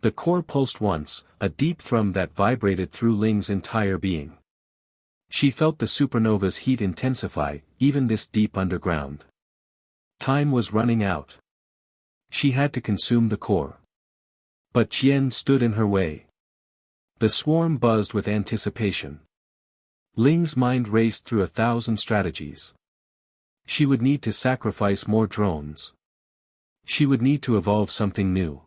Speaker 1: The core pulsed once, a deep thrum that vibrated through Ling's entire being. She felt the supernova's heat intensify, even this deep underground. Time was running out. She had to consume the core. But Jian stood in her way. The swarm buzzed with anticipation. Ling's mind raced through 1,000 strategies. She would need to sacrifice more drones. She would need to evolve something new.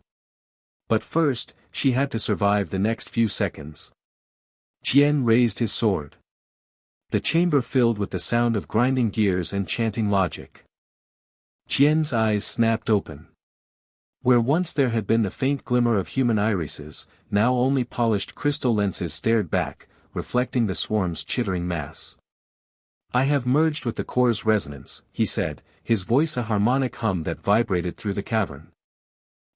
Speaker 1: But first, she had to survive the next few seconds. Jian raised his sword. The chamber filled with the sound of grinding gears and chanting logic. Jian's eyes snapped open. Where once there had been the faint glimmer of human irises, now only polished crystal lenses stared back, reflecting the swarm's chittering mass. "I have merged with the core's resonance," he said, his voice a harmonic hum that vibrated through the cavern.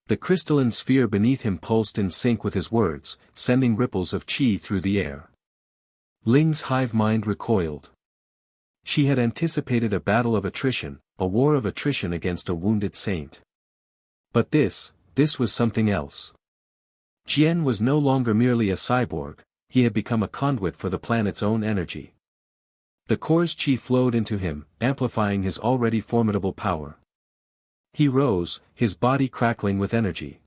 Speaker 1: The crystalline sphere beneath him pulsed in sync with his words, sending ripples of qi through the air. Ling's hive mind recoiled. She had anticipated a battle of attrition, a war of attrition against a wounded saint. But this was something else. Jian was no longer merely a cyborg, he had become a conduit for the planet's own energy. The core's qi flowed into him, amplifying his already formidable power. He rose, his body crackling with energy.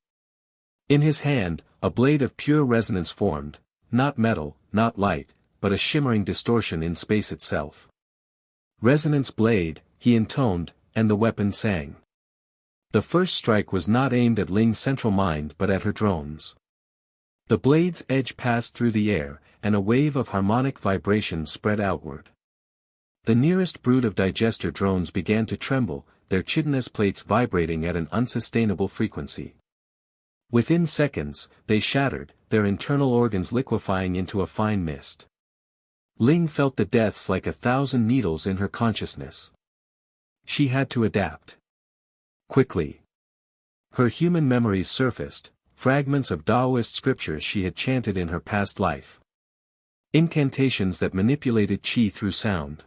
Speaker 1: In his hand, a blade of pure resonance formed, not metal, not light, but a shimmering distortion in space itself. "Resonance blade," he intoned, and the weapon sang. The first strike was not aimed at Ling's central mind but at her drones. The blade's edge passed through the air, and a wave of harmonic vibration spread outward. The nearest brood of digester drones began to tremble, their chitinous plates vibrating at an unsustainable frequency. Within seconds, they shattered, their internal organs liquefying into a fine mist. Ling felt the deaths like 1,000 needles in her consciousness. She had to adapt. Quickly. Her human memories surfaced, fragments of Taoist scriptures she had chanted in her past life. Incantations that manipulated qi through sound.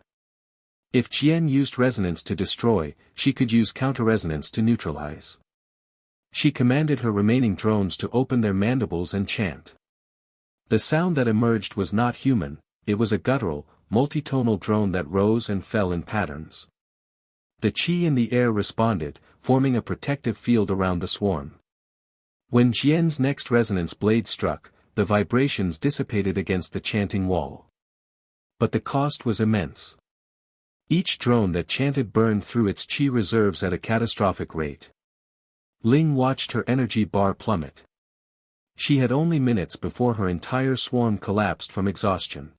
Speaker 1: If Jian used resonance to destroy, she could use counter-resonance to neutralize. She commanded her remaining drones to open their mandibles and chant. The sound that emerged was not human, it was a guttural, multitonal drone that rose and fell in patterns. The qi in the air responded, forming a protective field around the swarm. When Jian's next resonance blade struck, the vibrations dissipated against the chanting wall. But the cost was immense. Each drone that chanted burned through its qi reserves at a catastrophic rate. Ling watched her energy bar plummet. She had only minutes before her entire swarm collapsed from exhaustion.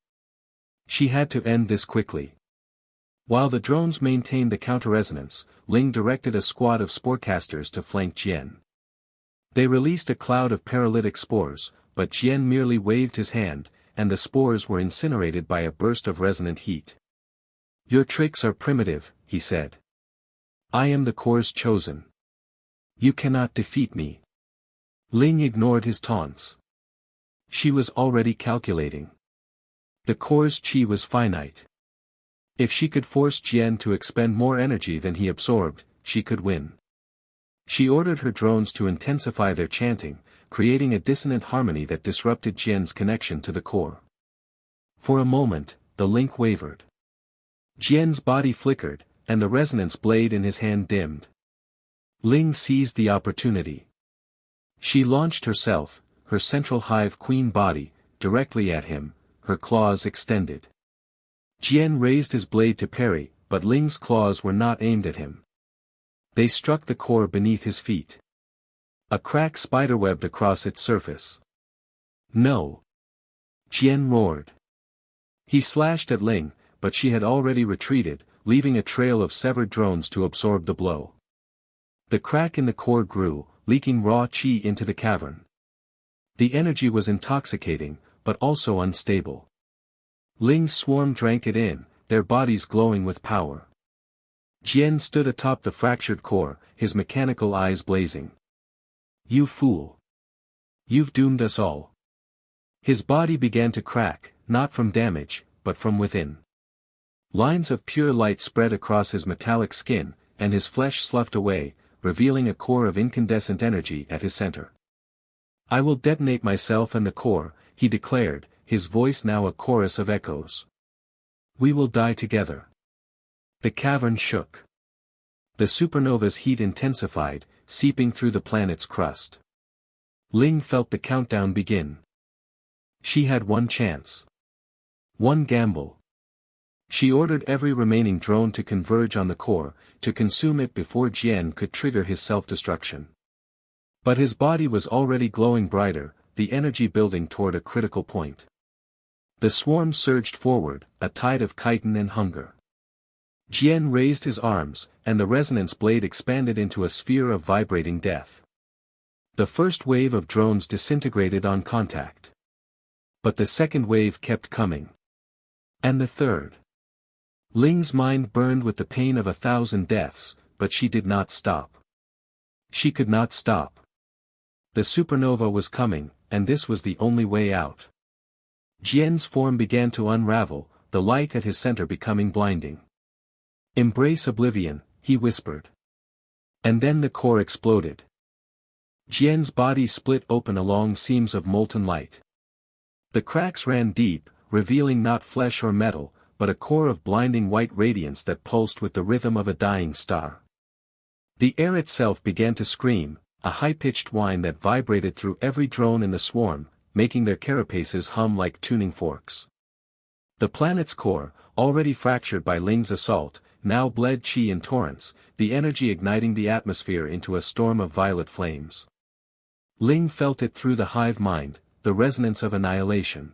Speaker 1: She had to end this quickly. While the drones maintained the counter-resonance, Ling directed a squad of sporecasters to flank Jian. They released a cloud of paralytic spores, but Jian merely waved his hand, and the spores were incinerated by a burst of resonant heat. "Your tricks are primitive," he said. "I am the core's chosen. You cannot defeat me." Ling ignored his taunts. She was already calculating. The core's qi was finite. If she could force Jian to expend more energy than he absorbed, she could win. She ordered her drones to intensify their chanting, creating a dissonant harmony that disrupted Jian's connection to the core. For a moment, the link wavered. Jian's body flickered, and the resonance blade in his hand dimmed. Ling seized the opportunity. She launched herself, her central hive queen body, directly at him, her claws extended. Jian raised his blade to parry, but Ling's claws were not aimed at him. They struck the core beneath his feet. A crack spiderwebbed across its surface. "No!" Jian roared. He slashed at Ling, but she had already retreated, leaving a trail of severed drones to absorb the blow. The crack in the core grew, leaking raw qi into the cavern. The energy was intoxicating, but also unstable. Ling's swarm drank it in, their bodies glowing with power. Jian stood atop the fractured core, his mechanical eyes blazing. "You fool! You've doomed us all." His body began to crack, not from damage, but from within. Lines of pure light spread across his metallic skin, and his flesh sloughed away, revealing a core of incandescent energy at his center. "I will detonate myself and the core," he declared, his voice now a chorus of echoes. "We will die together." The cavern shook. The supernova's heat intensified, seeping through the planet's crust. Ling felt the countdown begin. She had one chance. One gamble. She ordered every remaining drone to converge on the core, to consume it before Jian could trigger his self-destruction. But his body was already glowing brighter, the energy building toward a critical point. The swarm surged forward, a tide of chitin and hunger. Jian raised his arms, and the resonance blade expanded into a sphere of vibrating death. The first wave of drones disintegrated on contact. But the second wave kept coming. And the third. Ling's mind burned with the pain of 1,000 deaths, but she did not stop. She could not stop. The supernova was coming, and this was the only way out. Jian's form began to unravel, the light at his center becoming blinding. "Embrace oblivion," he whispered. And then the core exploded. Jian's body split open along seams of molten light. The cracks ran deep, revealing not flesh or metal, but a core of blinding white radiance that pulsed with the rhythm of a dying star. The air itself began to scream, a high-pitched whine that vibrated through every drone in the swarm, making their carapaces hum like tuning forks. The planet's core, already fractured by Ling's assault, now bled qi in torrents, the energy igniting the atmosphere into a storm of violet flames. Ling felt it through the hive-mind, the resonance of annihilation.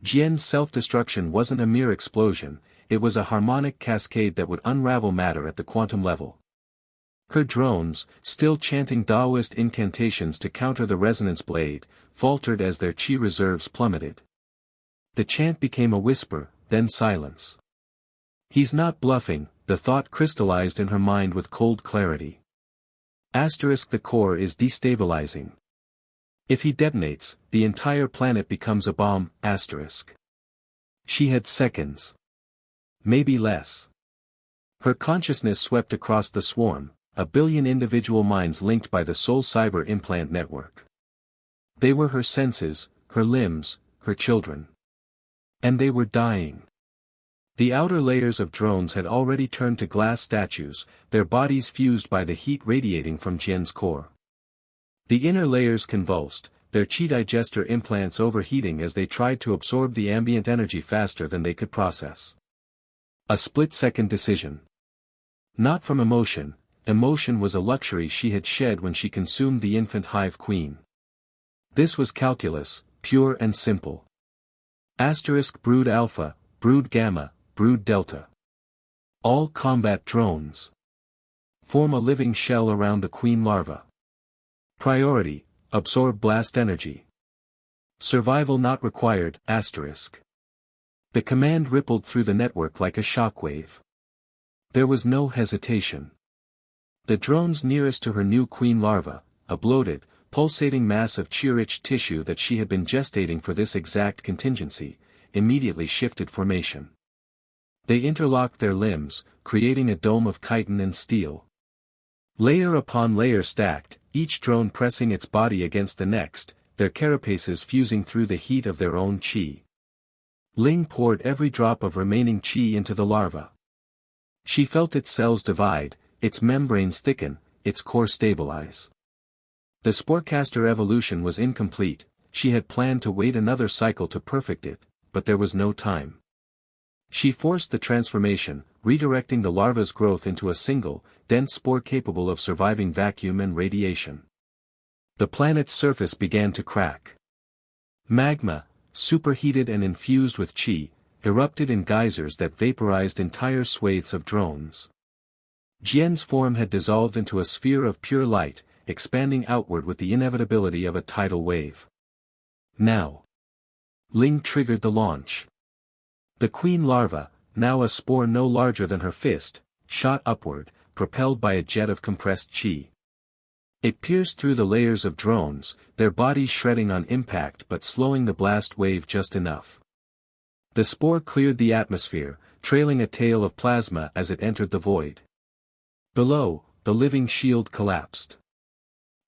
Speaker 1: Jian's self-destruction wasn't a mere explosion, it was a harmonic cascade that would unravel matter at the quantum level. Her drones, still chanting Taoist incantations to counter the resonance blade, faltered as their qi reserves plummeted. The chant became a whisper, then silence. "He's not bluffing," the thought crystallized in her mind with cold clarity. The core is destabilizing. If he detonates, the entire planet becomes a bomb. She had seconds. Maybe less. Her consciousness swept across the swarm, a billion individual minds linked by the soul cyber implant network. They were her senses, her limbs, her children. And they were dying. The outer layers of drones had already turned to glass statues, their bodies fused by the heat radiating from Jian's core. The inner layers convulsed, their qi digester implants overheating as they tried to absorb the ambient energy faster than they could process. A split-second decision. Not from emotion, emotion was a luxury she had shed when she consumed the infant hive queen. This was calculus, pure and simple. Brood alpha, brood gamma, brood delta. All combat drones. Form a living shell around the queen larva. Priority, absorb blast energy. Survival not required, *. The command rippled through the network like a shockwave. There was no hesitation. The drones nearest to her new queen larva, a bloated, pulsating mass of qi-rich tissue that she had been gestating for this exact contingency, immediately shifted formation. They interlocked their limbs, creating a dome of chitin and steel. Layer upon layer stacked, each drone pressing its body against the next, their carapaces fusing through the heat of their own qi. Ling poured every drop of remaining qi into the larva. She felt its cells divide, its membranes thicken, its core stabilize. The Sporecaster evolution was incomplete, she had planned to wait another cycle to perfect it, but there was no time. She forced the transformation, redirecting the larva's growth into a single, dense spore capable of surviving vacuum and radiation. The planet's surface began to crack. Magma, superheated and infused with qi, erupted in geysers that vaporized entire swathes of drones. Jian's form had dissolved into a sphere of pure light, expanding outward with the inevitability of a tidal wave. Now. Ling triggered the launch. The queen larva, now a spore no larger than her fist, shot upward, propelled by a jet of compressed qi. It pierced through the layers of drones, their bodies shredding on impact but slowing the blast wave just enough. The spore cleared the atmosphere, trailing a tail of plasma as it entered the void. Below, the living shield collapsed.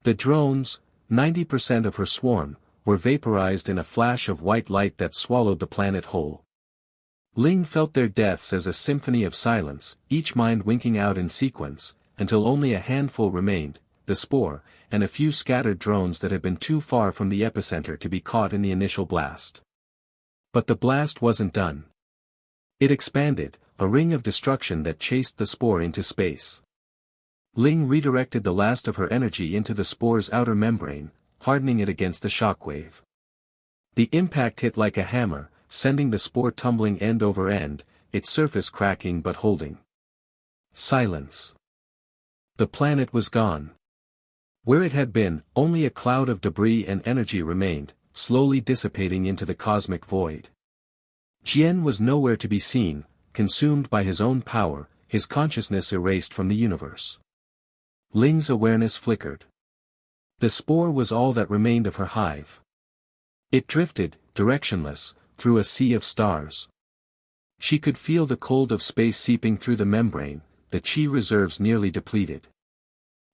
Speaker 1: The drones, 90% of her swarm, were vaporized in a flash of white light that swallowed the planet whole. Ling felt their deaths as a symphony of silence, each mind winking out in sequence, until only a handful remained, the spore, and a few scattered drones that had been too far from the epicenter to be caught in the initial blast. But the blast wasn't done. It expanded, a ring of destruction that chased the spore into space. Ling redirected the last of her energy into the spore's outer membrane, hardening it against the shockwave. The impact hit like a hammer, sending the spore tumbling end over end, its surface cracking but holding. Silence. The planet was gone. Where it had been, only a cloud of debris and energy remained, slowly dissipating into the cosmic void. Jian was nowhere to be seen, consumed by his own power, his consciousness erased from the universe. Ling's awareness flickered. The spore was all that remained of her hive. It drifted, directionless, through a sea of stars. She could feel the cold of space seeping through the membrane, the qi reserves nearly depleted.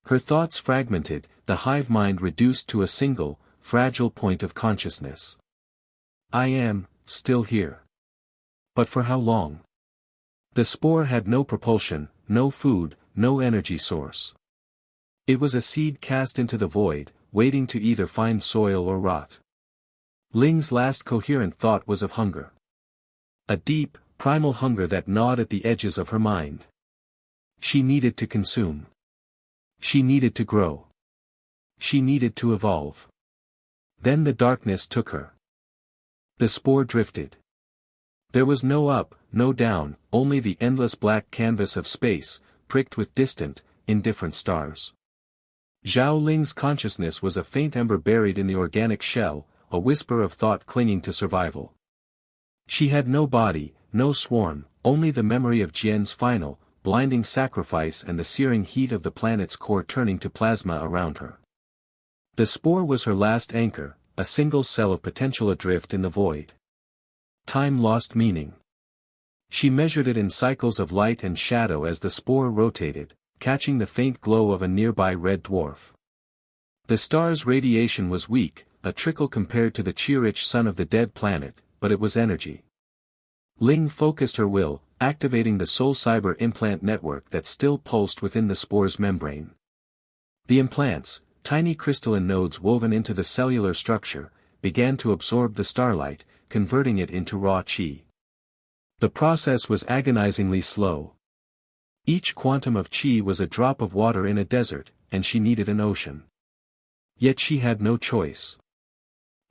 Speaker 1: Her thoughts fragmented, the hive mind reduced to a single, fragile point of consciousness. I am, still here. But for how long? The spore had no propulsion, no food, no energy source. It was a seed cast into the void, waiting to either find soil or rot. Ling's last coherent thought was of hunger. A deep, primal hunger that gnawed at the edges of her mind. She needed to consume. She needed to grow. She needed to evolve. Then the darkness took her. The spore drifted. There was no up, no down, only the endless black canvas of space, pricked with distant, indifferent stars. Zhao Ling's consciousness was a faint ember buried in the organic shell, a whisper of thought clinging to survival. She had no body, no swarm, only the memory of Jian's final, blinding sacrifice and the searing heat of the planet's core turning to plasma around her. The spore was her last anchor, a single cell of potential adrift in the void. Time lost meaning. She measured it in cycles of light and shadow as the spore rotated, catching the faint glow of a nearby red dwarf. The star's radiation was weak, a trickle compared to the qi-rich sun of the dead planet, but it was energy. Ling focused her will, activating the soul cyber implant network that still pulsed within the spore's membrane. The implants, tiny crystalline nodes woven into the cellular structure, began to absorb the starlight, converting it into raw qi. The process was agonizingly slow. Each quantum of qi was a drop of water in a desert, and she needed an ocean. Yet she had no choice.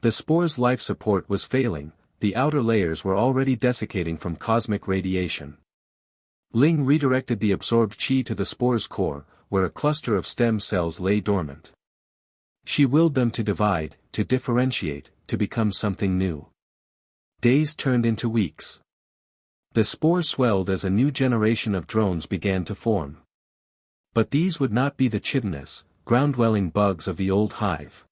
Speaker 1: The spore's life support was failing, the outer layers were already desiccating from cosmic radiation. Ling redirected the absorbed qi to the spore's core, where a cluster of stem cells lay dormant. She willed them to divide, to differentiate, to become something new. Days turned into weeks. The spore swelled as a new generation of drones began to form. But these would not be the chitinous, ground-dwelling bugs of the old hive.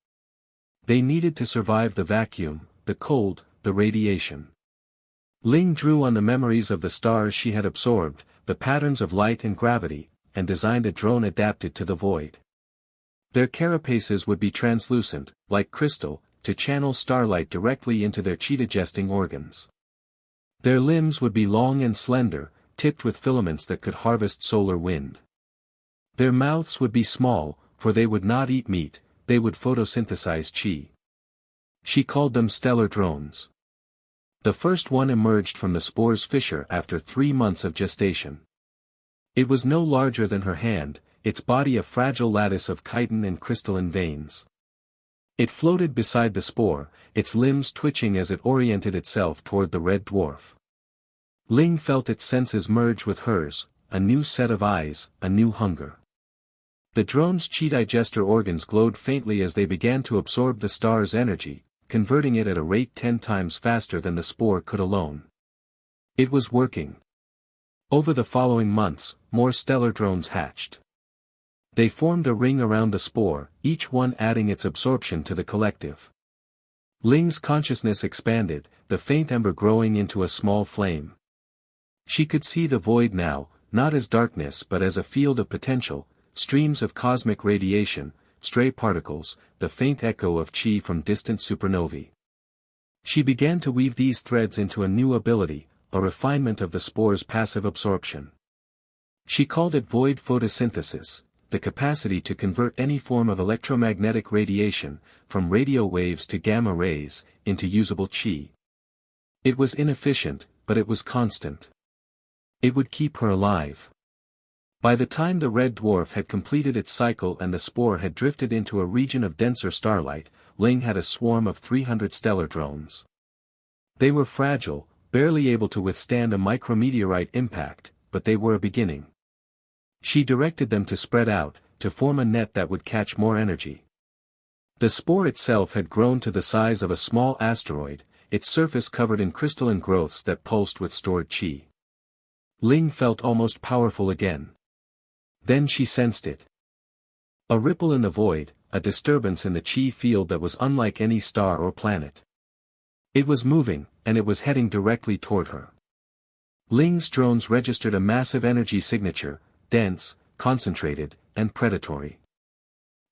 Speaker 1: They needed to survive the vacuum, the cold, the radiation. Ling drew on the memories of the stars she had absorbed, the patterns of light and gravity, and designed a drone adapted to the void. Their carapaces would be translucent, like crystal, to channel starlight directly into their qi-digesting organs. Their limbs would be long and slender, tipped with filaments that could harvest solar wind. Their mouths would be small, for they would not eat meat, they would photosynthesize qi. She called them stellar drones. The first one emerged from the spore's fissure after 3 months of gestation. It was no larger than her hand, its body a fragile lattice of chitin and crystalline veins. It floated beside the spore, its limbs twitching as it oriented itself toward the red dwarf. Ling felt its senses merge with hers, a new set of eyes, a new hunger. The drone's qi digester organs glowed faintly as they began to absorb the star's energy, converting it at a rate 10 times faster than the spore could alone. It was working. Over the following months, more stellar drones hatched. They formed a ring around the spore, each one adding its absorption to the collective. Ling's consciousness expanded, the faint ember growing into a small flame. She could see the void now, not as darkness but as a field of potential, streams of cosmic radiation, stray particles, the faint echo of Qi from distant supernovae. She began to weave these threads into a new ability, a refinement of the spore's passive absorption. She called it void photosynthesis, the capacity to convert any form of electromagnetic radiation, from radio waves to gamma rays, into usable Qi. It was inefficient, but it was constant. It would keep her alive. By the time the red dwarf had completed its cycle and the spore had drifted into a region of denser starlight, Ling had a swarm of 300 stellar drones. They were fragile, barely able to withstand a micrometeorite impact, but they were a beginning. She directed them to spread out, to form a net that would catch more energy. The spore itself had grown to the size of a small asteroid, its surface covered in crystalline growths that pulsed with stored Qi. Ling felt almost powerful again. Then she sensed it. A ripple in the void, a disturbance in the Qi field that was unlike any star or planet. It was moving, and it was heading directly toward her. Ling's drones registered a massive energy signature, dense, concentrated, and predatory.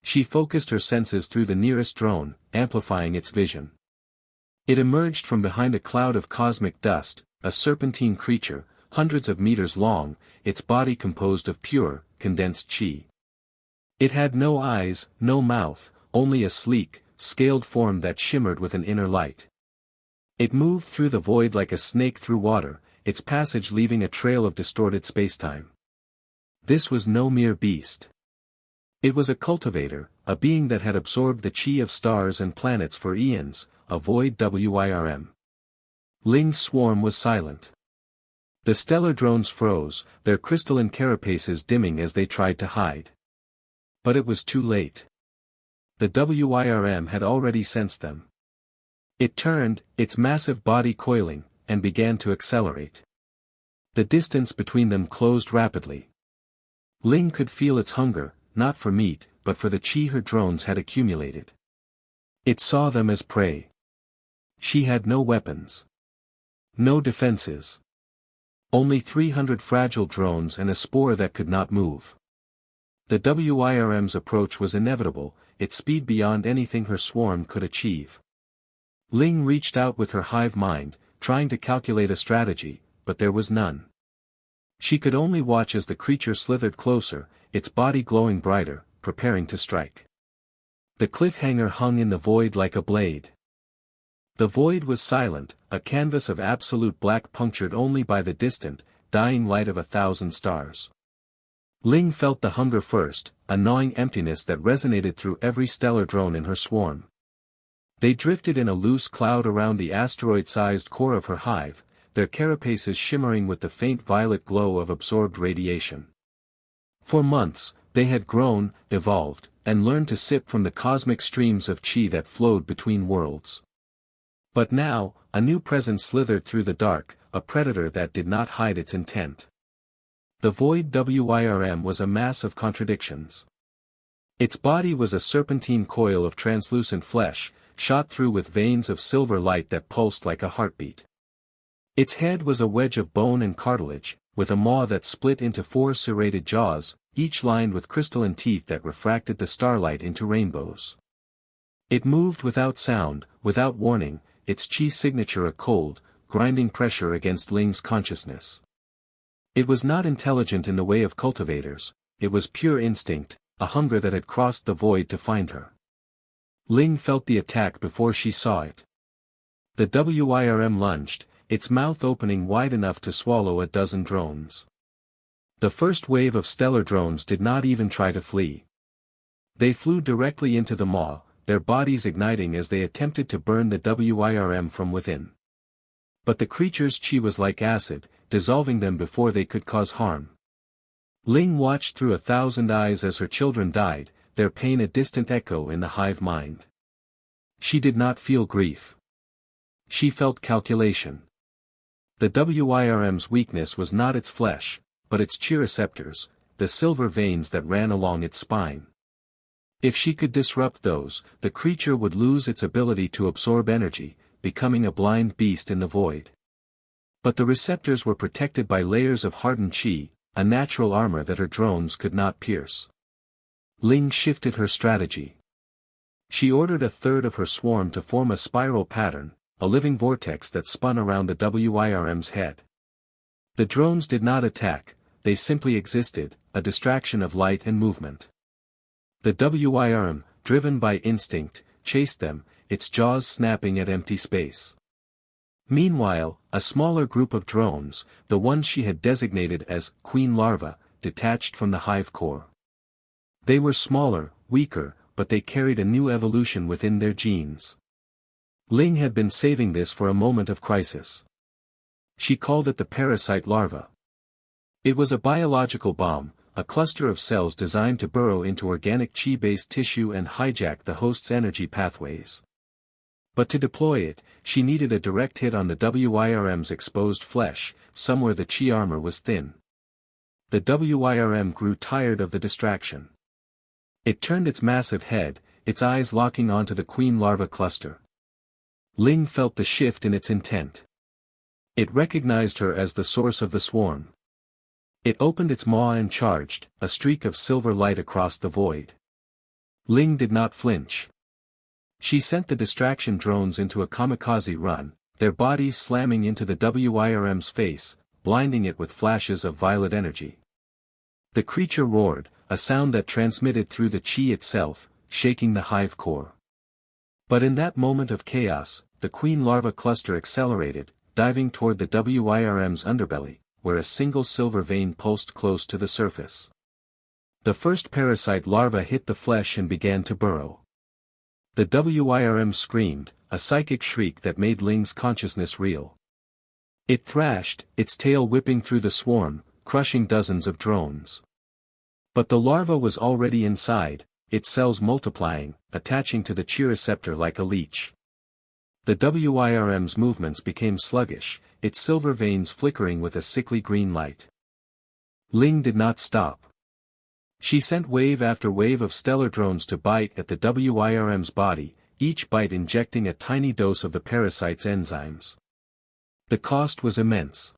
Speaker 1: She focused her senses through the nearest drone, amplifying its vision. It emerged from behind a cloud of cosmic dust, a serpentine creature, hundreds of meters long, its body composed of pure, condensed Qi. It had no eyes, no mouth, only a sleek, scaled form that shimmered with an inner light. It moved through the void like a snake through water, its passage leaving a trail of distorted spacetime. This was no mere beast. It was a cultivator, a being that had absorbed the Qi of stars and planets for eons, a void WIRM. Ling's swarm was silent. The stellar drones froze, their crystalline carapaces dimming as they tried to hide. But it was too late. The WIRM had already sensed them. It turned, its massive body coiling, and began to accelerate. The distance between them closed rapidly. Ling could feel its hunger, not for meat, but for the Qi her drones had accumulated. It saw them as prey. She had no weapons. No defenses. Only 300 fragile drones and a spore that could not move. The WIRM's approach was inevitable, its speed beyond anything her swarm could achieve. Ling reached out with her hive mind, trying to calculate a strategy, but there was none. She could only watch as the creature slithered closer, its body glowing brighter, preparing to strike. The cliffhanger hung in the void like a blade. The void was silent, a canvas of absolute black punctured only by the distant, dying light of 1,000 stars. Ling felt the hunger first, a gnawing emptiness that resonated through every stellar drone in her swarm. They drifted in a loose cloud around the asteroid-sized core of her hive, their carapaces shimmering with the faint violet glow of absorbed radiation. For months, they had grown, evolved, and learned to sip from the cosmic streams of Qi that flowed between worlds. But now, a new presence slithered through the dark, a predator that did not hide its intent. The void WIRM was a mass of contradictions. Its body was a serpentine coil of translucent flesh, shot through with veins of silver light that pulsed like a heartbeat. Its head was a wedge of bone and cartilage, with a maw that split into 4 serrated jaws, each lined with crystalline teeth that refracted the starlight into rainbows. It moved without sound, without warning, its Qi signature a cold, grinding pressure against Ling's consciousness. It was not intelligent in the way of cultivators, it was pure instinct, a hunger that had crossed the void to find her. Ling felt the attack before she saw it. The WIRM lunged, its mouth opening wide enough to swallow a dozen drones. The first wave of stellar drones did not even try to flee. They flew directly into the maw, their bodies igniting as they attempted to burn the WIRM from within. But the creature's Qi was like acid, dissolving them before they could cause harm. Ling watched through 1,000 eyes as her children died, their pain a distant echo in the hive mind. She did not feel grief. She felt calculation. The WIRM's weakness was not its flesh, but its Qi receptors, the silver veins that ran along its spine. If she could disrupt those, the creature would lose its ability to absorb energy, becoming a blind beast in the void. But the receptors were protected by layers of hardened Qi, a natural armor that her drones could not pierce. Ling shifted her strategy. She ordered a third of her swarm to form a spiral pattern, a living vortex that spun around the WIRM's head. The drones did not attack, they simply existed, a distraction of light and movement. The WIRM, driven by instinct, chased them, its jaws snapping at empty space. Meanwhile, a smaller group of drones, the ones she had designated as queen larvae, detached from the hive core. They were smaller, weaker, but they carried a new evolution within their genes. Ling had been saving this for a moment of crisis. She called it the parasite larva. It was a biological bomb, a cluster of cells designed to burrow into organic Qi-based tissue and hijack the host's energy pathways. But to deploy it, she needed a direct hit on the WIRM's exposed flesh, somewhere the Qi armor was thin. The WIRM grew tired of the distraction. It turned its massive head, its eyes locking onto the queen larva cluster. Ling felt the shift in its intent. It recognized her as the source of the swarm. It opened its maw and charged, a streak of silver light across the void. Ling did not flinch. She sent the distraction drones into a kamikaze run, their bodies slamming into the WIRM's face, blinding it with flashes of violet energy. The creature roared, a sound that transmitted through the Qi itself, shaking the hive core. But in that moment of chaos, the queen larva cluster accelerated, diving toward the WIRM's underbelly, where a single silver vein pulsed close to the surface. The first parasite larva hit the flesh and began to burrow. The WIRM screamed, a psychic shriek that made Ling's consciousness reel. It thrashed, its tail whipping through the swarm, crushing dozens of drones. But the larva was already inside, its cells multiplying, attaching to the Qi receptor like a leech. The WIRM's movements became sluggish, its silver veins flickering with a sickly green light. Ling did not stop. She sent wave after wave of stellar drones to bite at the WIRM's body, each bite injecting a tiny dose of the parasite's enzymes. The cost was immense.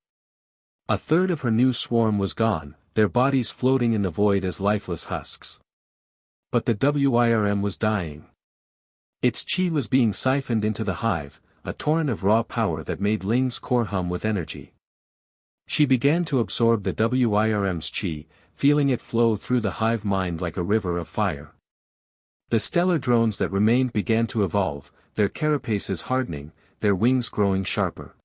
Speaker 1: A third of her new swarm was gone, their bodies floating in the void as lifeless husks. But the WIRM was dying. Its Qi was being siphoned into the hive, a torrent of raw power that made Ling's core hum with energy. She began to absorb the WIRM's Qi, feeling it flow through the hive mind like a river of fire. The stellar drones that remained began to evolve, their carapaces hardening, their wings growing sharper.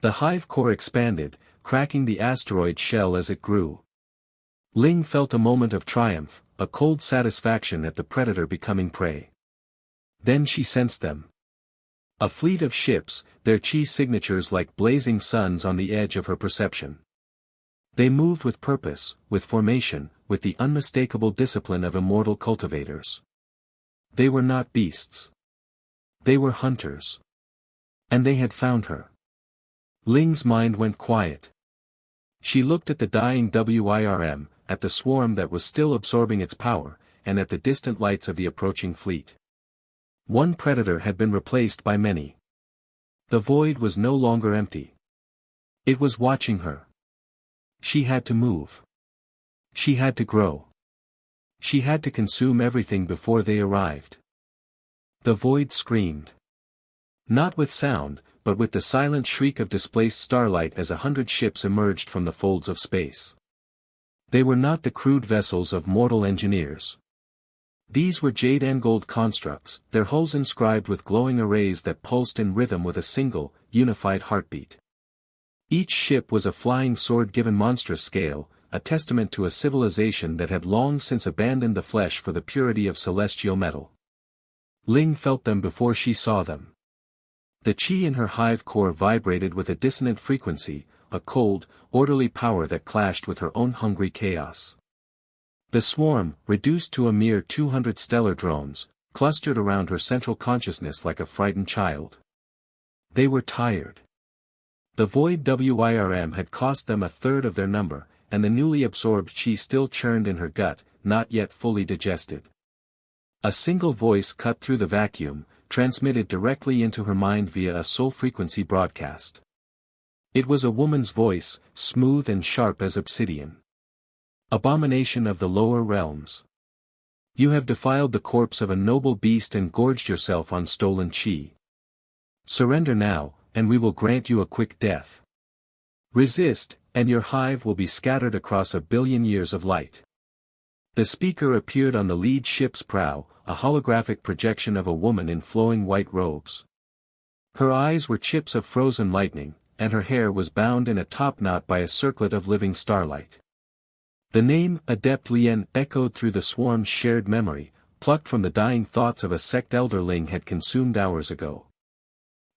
Speaker 1: The hive core expanded, cracking the asteroid shell as it grew. Ling felt a moment of triumph, a cold satisfaction at the predator becoming prey. Then she sensed them. A fleet of ships, their Qi signatures like blazing suns on the edge of her perception. They moved with purpose, with formation, with the unmistakable discipline of immortal cultivators. They were not beasts. They were hunters. And they had found her. Ling's mind went quiet. She looked at the dying WIRM, at the swarm that was still absorbing its power, and at the distant lights of the approaching fleet. One predator had been replaced by many. The void was no longer empty. It was watching her. She had to move. She had to grow. She had to consume everything before they arrived. The void screamed. Not with sound, but with the silent shriek of displaced starlight as 100 ships emerged from the folds of space. They were not the crude vessels of mortal engineers. These were jade and gold constructs, their hulls inscribed with glowing arrays that pulsed in rhythm with a single, unified heartbeat. Each ship was a flying sword given monstrous scale, a testament to a civilization that had long since abandoned the flesh for the purity of celestial metal. Ling felt them before she saw them. The Qi in her hive core vibrated with a dissonant frequency, a cold, orderly power that clashed with her own hungry chaos. The swarm, reduced to a mere 200 stellar drones, clustered around her central consciousness like a frightened child. They were tired. The void WIRM had cost them a third of their number, and the newly absorbed Qi still churned in her gut, not yet fully digested. A single voice cut through the vacuum, transmitted directly into her mind via a soul-frequency broadcast. It was a woman's voice, smooth and sharp as obsidian. Abomination of the lower realms. You have defiled the corpse of a noble beast and gorged yourself on stolen Qi. Surrender now, and we will grant you a quick death. Resist, and your hive will be scattered across 1 billion years of light. The speaker appeared on the lead ship's prow, a holographic projection of a woman in flowing white robes. Her eyes were chips of frozen lightning, and her hair was bound in a topknot by a circlet of living starlight. The name Adept Lien echoed through the swarm's shared memory, plucked from the dying thoughts of a sect elder Ling had consumed hours ago.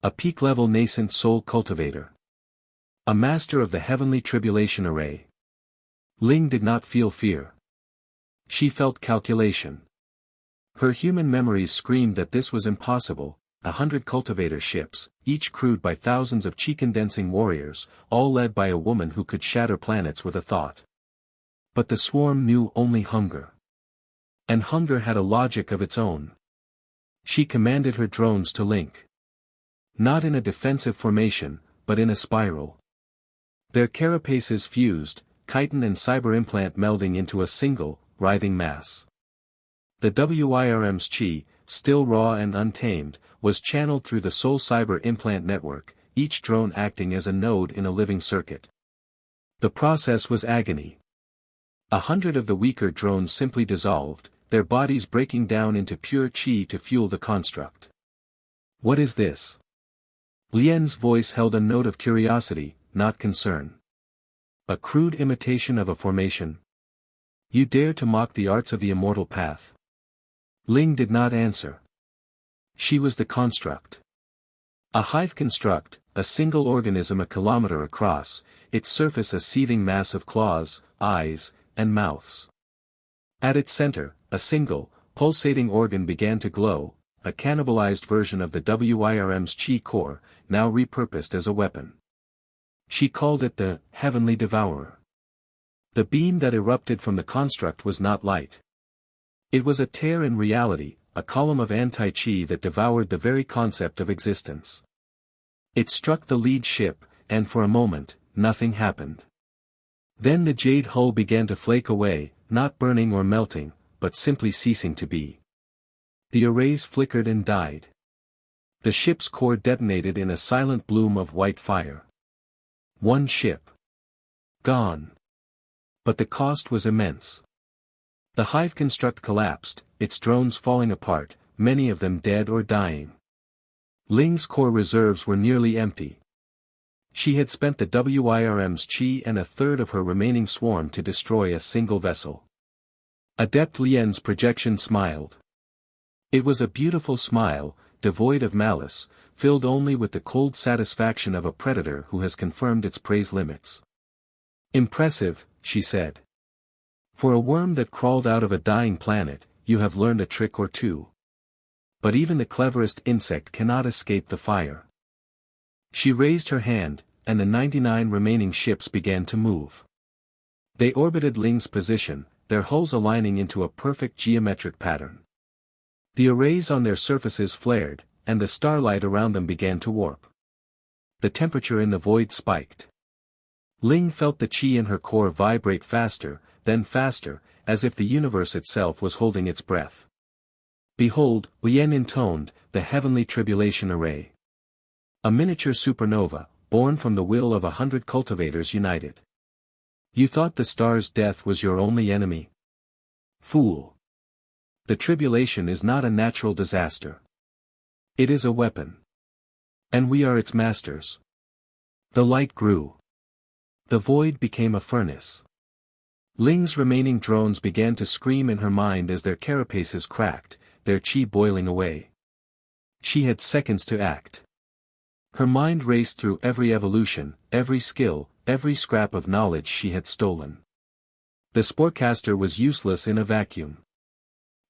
Speaker 1: A peak-level nascent soul cultivator. A master of the heavenly tribulation array. Ling did not feel fear. She felt calculation. Her human memories screamed that this was impossible. 100 cultivator ships, each crewed by thousands of Qi-condensing warriors, all led by a woman who could shatter planets with a thought. But the swarm knew only hunger. And hunger had a logic of its own. She commanded her drones to link. Not in a defensive formation, but in a spiral. Their carapaces fused, chitin and cyber implant melding into a single, writhing mass. The WIRM's Qi, still raw and untamed, was channeled through the Soul Cyber Implant Network, each drone acting as a node in a living circuit. The process was agony. 100 of the weaker drones simply dissolved, their bodies breaking down into pure Qi to fuel the construct. What is this? Lien's voice held a note of curiosity, not concern. A crude imitation of a formation? You dare to mock the arts of the immortal path? Ling did not answer. She was the construct. A hive construct, a single organism a kilometer across, its surface a seething mass of claws, eyes, and mouths. At its center, a single, pulsating organ began to glow, a cannibalized version of the WIRM's Qi core, now repurposed as a weapon. She called it the Heavenly Devourer. The beam that erupted from the construct was not light. It was a tear in reality, a column of anti-Qi that devoured the very concept of existence. It struck the lead ship, and for a moment, nothing happened. Then the jade hull began to flake away, not burning or melting, but simply ceasing to be. The arrays flickered and died. The ship's core detonated in a silent bloom of white fire. One ship. Gone. But the cost was immense. The hive construct collapsed, its drones falling apart, many of them dead or dying. Ling's core reserves were nearly empty. She had spent the WIRM's Qi and a third of her remaining swarm to destroy a single vessel. Adept Lien's projection smiled. It was a beautiful smile, devoid of malice, filled only with the cold satisfaction of a predator who has confirmed its prey's limits. Impressive, she said. For a worm that crawled out of a dying planet, you have learned a trick or two. But even the cleverest insect cannot escape the fire. She raised her hand, and the 99 remaining ships began to move. They orbited Ling's position, their hulls aligning into a perfect geometric pattern. The arrays on their surfaces flared, and the starlight around them began to warp. The temperature in the void spiked. Ling felt the Qi in her core vibrate faster, then faster, as if the universe itself was holding its breath. Behold, Lien intoned, the heavenly tribulation array. A miniature supernova, born from the will of 100 cultivators united. You thought the star's death was your only enemy? Fool. The tribulation is not a natural disaster. It is a weapon. And we are its masters. The light grew. The void became a furnace. Ling's remaining drones began to scream in her mind as their carapaces cracked, their Qi boiling away. She had seconds to act. Her mind raced through every evolution, every skill, every scrap of knowledge she had stolen. The sporecaster was useless in a vacuum.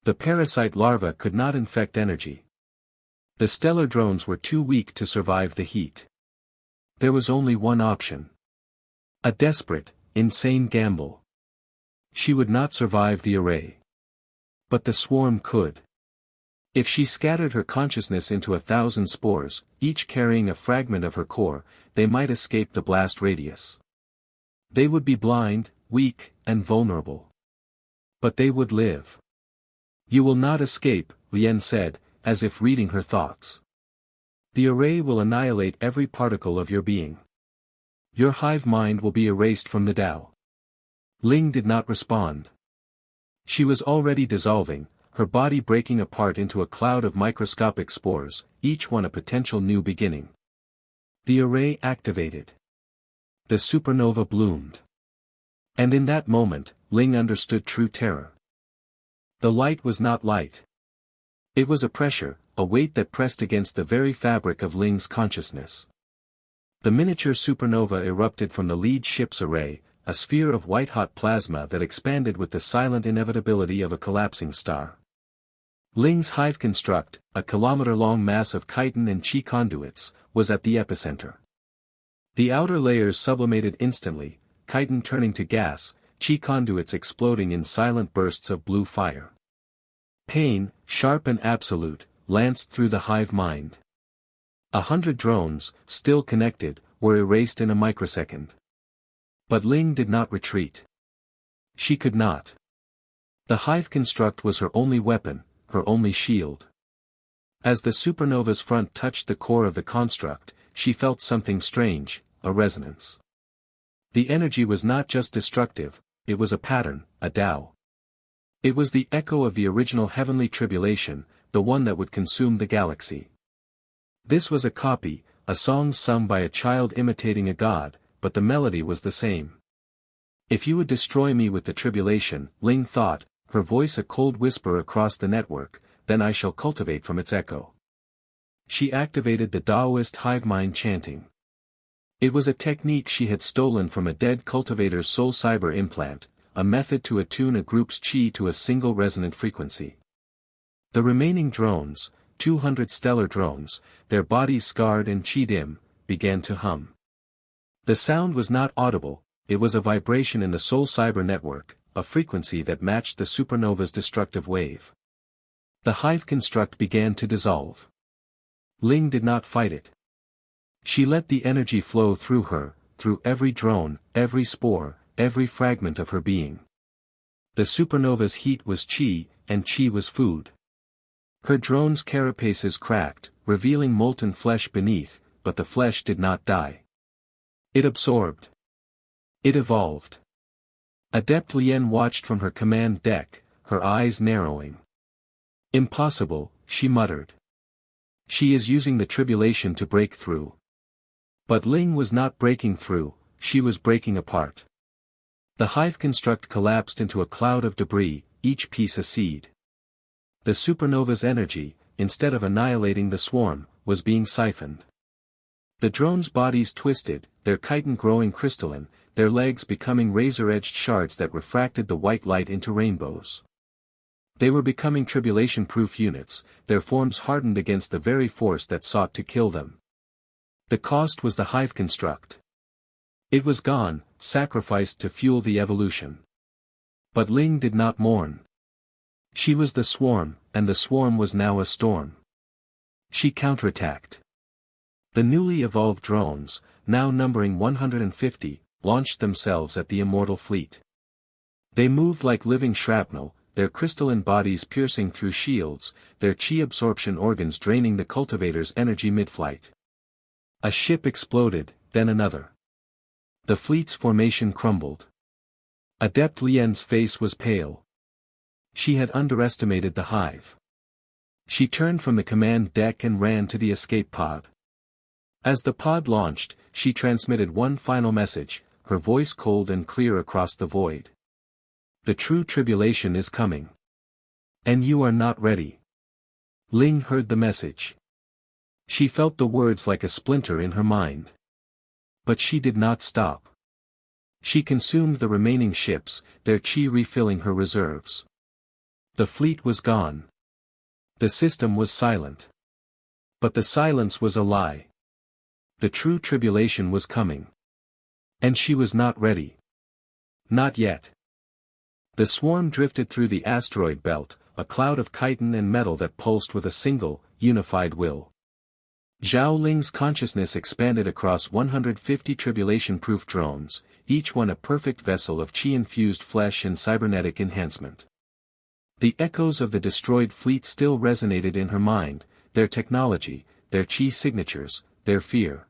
Speaker 1: The parasite larva could not infect energy. The stellar drones were too weak to survive the heat. There was only one option. A desperate, insane gamble. She would not survive the array. But the swarm could. If she scattered her consciousness into 1,000 spores, each carrying a fragment of her core, they might escape the blast radius. They would be blind, weak, and vulnerable. But they would live. You will not escape, Lien said, as if reading her thoughts. The array will annihilate every particle of your being. Your hive mind will be erased from the Tao. Ling did not respond. She was already dissolving, her body breaking apart into a cloud of microscopic spores, each one a potential new beginning. The array activated. The supernova bloomed. And in that moment, Ling understood true terror. The light was not light. It was a pressure, a weight that pressed against the very fabric of Ling's consciousness. The miniature supernova erupted from the lead ship's array, a sphere of white-hot plasma that expanded with the silent inevitability of a collapsing star. Ling's hive construct, a kilometer-long mass of chitin and Qi conduits, was at the epicenter. The outer layers sublimated instantly, chitin turning to gas, Qi conduits exploding in silent bursts of blue fire. Pain, sharp and absolute, lanced through the hive mind. 100 drones, still connected, were erased in a microsecond. But Ling did not retreat. She could not. The hive construct was her only weapon, her only shield. As the supernova's front touched the core of the construct, she felt something strange, a resonance. The energy was not just destructive, it was a pattern, a Tao. It was the echo of the original heavenly tribulation, the one that would consume the galaxy. This was a copy, a song sung by a child imitating a god, but the melody was the same. If you would destroy me with the tribulation, Ling thought, her voice a cold whisper across the network, then I shall cultivate from its echo. She activated the Taoist hive-mind chanting. It was a technique she had stolen from a dead cultivator's soul cyber implant, a method to attune a group's Qi to a single resonant frequency. The remaining drones, 200 stellar drones, their bodies scarred and Qi dim, began to hum. The sound was not audible, it was a vibration in the soul cyber network, a frequency that matched the supernova's destructive wave. The hive construct began to dissolve. Ling did not fight it. She let the energy flow through her, through every drone, every spore, every fragment of her being. The supernova's heat was Qi, and Qi was food. Her drone's carapaces cracked, revealing molten flesh beneath, but the flesh did not die. It absorbed. It evolved. Adept Lien watched from her command deck, her eyes narrowing. Impossible, she muttered. She is using the tribulation to break through. But Ling was not breaking through, she was breaking apart. The hive construct collapsed into a cloud of debris, each piece a seed. The supernova's energy, instead of annihilating the swarm, was being siphoned. The drones' bodies twisted, their chitin growing crystalline, their legs becoming razor-edged shards that refracted the white light into rainbows. They were becoming tribulation-proof units, their forms hardened against the very force that sought to kill them. The cost was the hive construct. It was gone, sacrificed to fuel the evolution. But Ling did not mourn. She was the swarm, and the swarm was now a storm. She counterattacked. The newly evolved drones, now numbering 150, launched themselves at the immortal fleet. They moved like living shrapnel, their crystalline bodies piercing through shields, their Qi absorption organs draining the cultivator's energy mid-flight. A ship exploded, then another. The fleet's formation crumbled. Adept Lien's face was pale. She had underestimated the hive. She turned from the command deck and ran to the escape pod. As the pod launched, she transmitted one final message, her voice cold and clear across the void. The true tribulation is coming. And you are not ready. Ling heard the message. She felt the words like a splinter in her mind. But she did not stop. She consumed the remaining ships, their Qi refilling her reserves. The fleet was gone. The system was silent. But the silence was a lie. The true tribulation was coming. And she was not ready. Not yet. The swarm drifted through the asteroid belt, a cloud of chitin and metal that pulsed with a single, unified will. Zhao Ling's consciousness expanded across 150 tribulation-proof drones, each one a perfect vessel of Qi-infused flesh and cybernetic enhancement. The echoes of the destroyed fleet still resonated in her mind, their technology, their Qi signatures, their fear.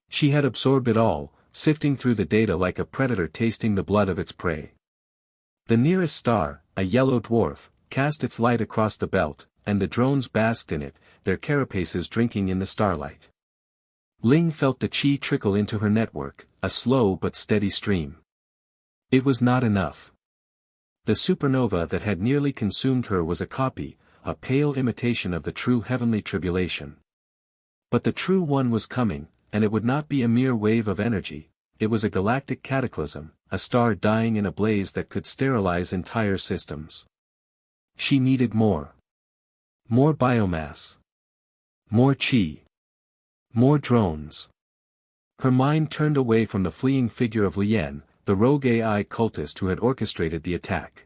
Speaker 1: She had absorbed it all, sifting through the data like a predator tasting the blood of its prey. The nearest star, a yellow dwarf, cast its light across the belt, and the drones basked in it, their carapaces drinking in the starlight. Ling felt the Qi trickle into her network, a slow but steady stream. It was not enough. The supernova that had nearly consumed her was a copy, a pale imitation of the true heavenly tribulation. But the true one was coming, and it would not be a mere wave of energy, it was a galactic cataclysm, a star dying in a blaze that could sterilize entire systems. She needed more. More biomass. More Qi. More drones. Her mind turned away from the fleeing figure of Lian, the rogue AI cultist who had orchestrated the attack.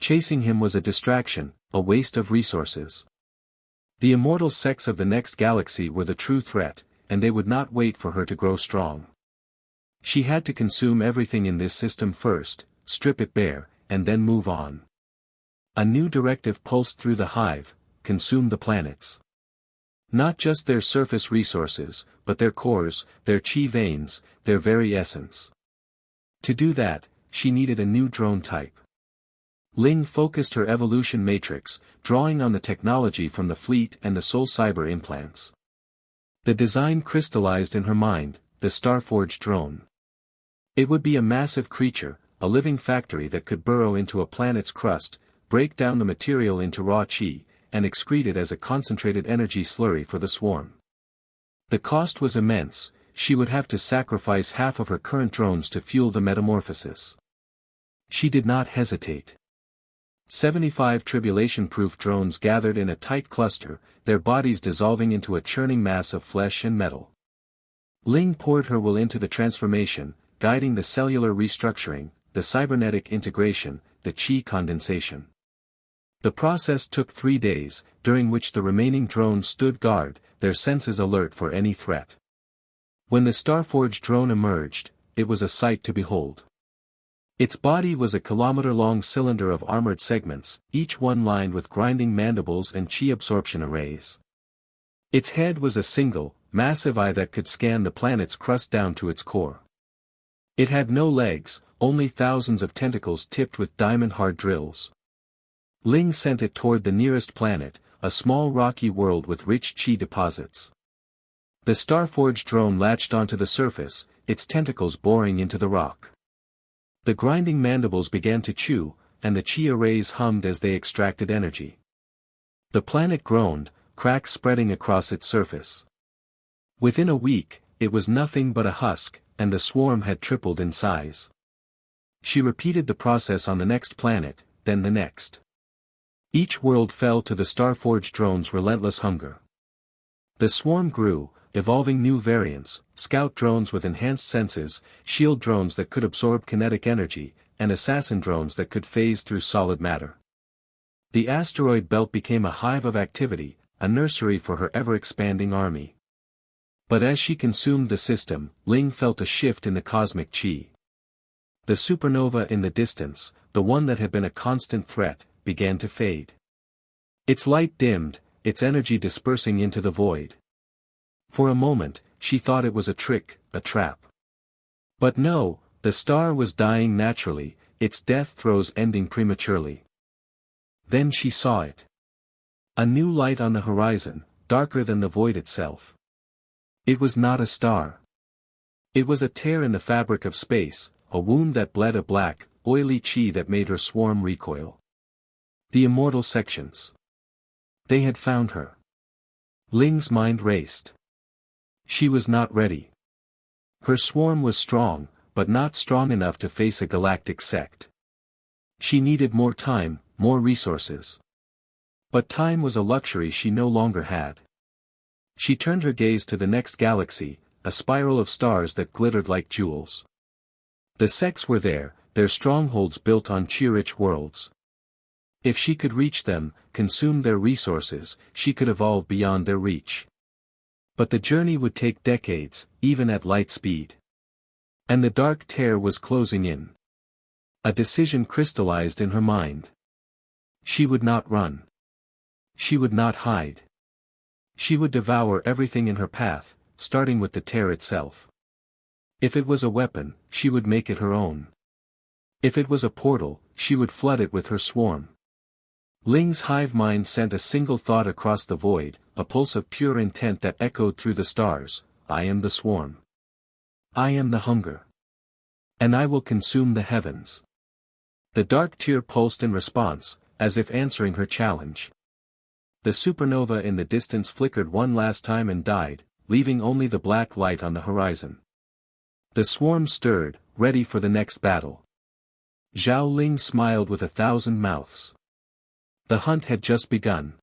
Speaker 1: Chasing him was a distraction, a waste of resources. The immortal sects of the next galaxy were the true threat, and they would not wait for her to grow strong. She had to consume everything in this system first, strip it bare, and then move on. A new directive pulsed through the hive: consume the planets. Not just their surface resources, but their cores, their Qi veins, their very essence. To do that, she needed a new drone type. Ling focused her evolution matrix, drawing on the technology from the fleet and the soul cyber implants. The design crystallized in her mind: the Starforged drone. It would be a massive creature, a living factory that could burrow into a planet's crust, break down the material into raw Qi, and excrete it as a concentrated energy slurry for the swarm. The cost was immense: she would have to sacrifice half of her current drones to fuel the metamorphosis. She did not hesitate. 75 tribulation-proof drones gathered in a tight cluster, their bodies dissolving into a churning mass of flesh and metal. Ling poured her will into the transformation, guiding the cellular restructuring, the cybernetic integration, the Qi condensation. The process took 3 days, during which the remaining drones stood guard, their senses alert for any threat. When the Starforged drone emerged, it was a sight to behold. Its body was a kilometer-long cylinder of armored segments, each one lined with grinding mandibles and Qi absorption arrays. Its head was a single, massive eye that could scan the planet's crust down to its core. It had no legs, only thousands of tentacles tipped with diamond-hard drills. Ling sent it toward the nearest planet, a small rocky world with rich Qi deposits. The Starforged drone latched onto the surface, its tentacles boring into the rock. The grinding mandibles began to chew, and the Qi arrays hummed as they extracted energy. The planet groaned, cracks spreading across its surface. Within a week, it was nothing but a husk, and the swarm had tripled in size. She repeated the process on the next planet, then the next. Each world fell to the Starforged drone's relentless hunger. The swarm grew, evolving new variants: scout drones with enhanced senses, shield drones that could absorb kinetic energy, and assassin drones that could phase through solid matter. The asteroid belt became a hive of activity, a nursery for her ever-expanding army. But as she consumed the system, Ling felt a shift in the cosmic Qi. The supernova in the distance, the one that had been a constant threat, began to fade. Its light dimmed, its energy dispersing into the void. For a moment, she thought it was a trick, a trap. But no, the star was dying naturally, its death throes ending prematurely. Then she saw it. A new light on the horizon, darker than the void itself. It was not a star. It was a tear in the fabric of space, a wound that bled a black, oily Qi that made her swarm recoil. The immortal sections. They had found her. Ling's mind raced. She was not ready. Her swarm was strong, but not strong enough to face a galactic sect. She needed more time, more resources. But time was a luxury she no longer had. She turned her gaze to the next galaxy, a spiral of stars that glittered like jewels. The sects were there, their strongholds built on Qi-rich worlds. If she could reach them, consume their resources, she could evolve beyond their reach. But the journey would take decades, even at light speed. And the dark tear was closing in. A decision crystallized in her mind. She would not run. She would not hide. She would devour everything in her path, starting with the tear itself. If it was a weapon, she would make it her own. If it was a portal, she would flood it with her swarm. Ling's hive mind sent a single thought across the void, a pulse of pure intent that echoed through the stars: I am the swarm. I am the hunger. And I will consume the heavens. The dark tear pulsed in response, as if answering her challenge. The supernova in the distance flickered one last time and died, leaving only the black light on the horizon. The swarm stirred, ready for the next battle. Zhao Ling smiled with 1,000 mouths. The hunt had just begun.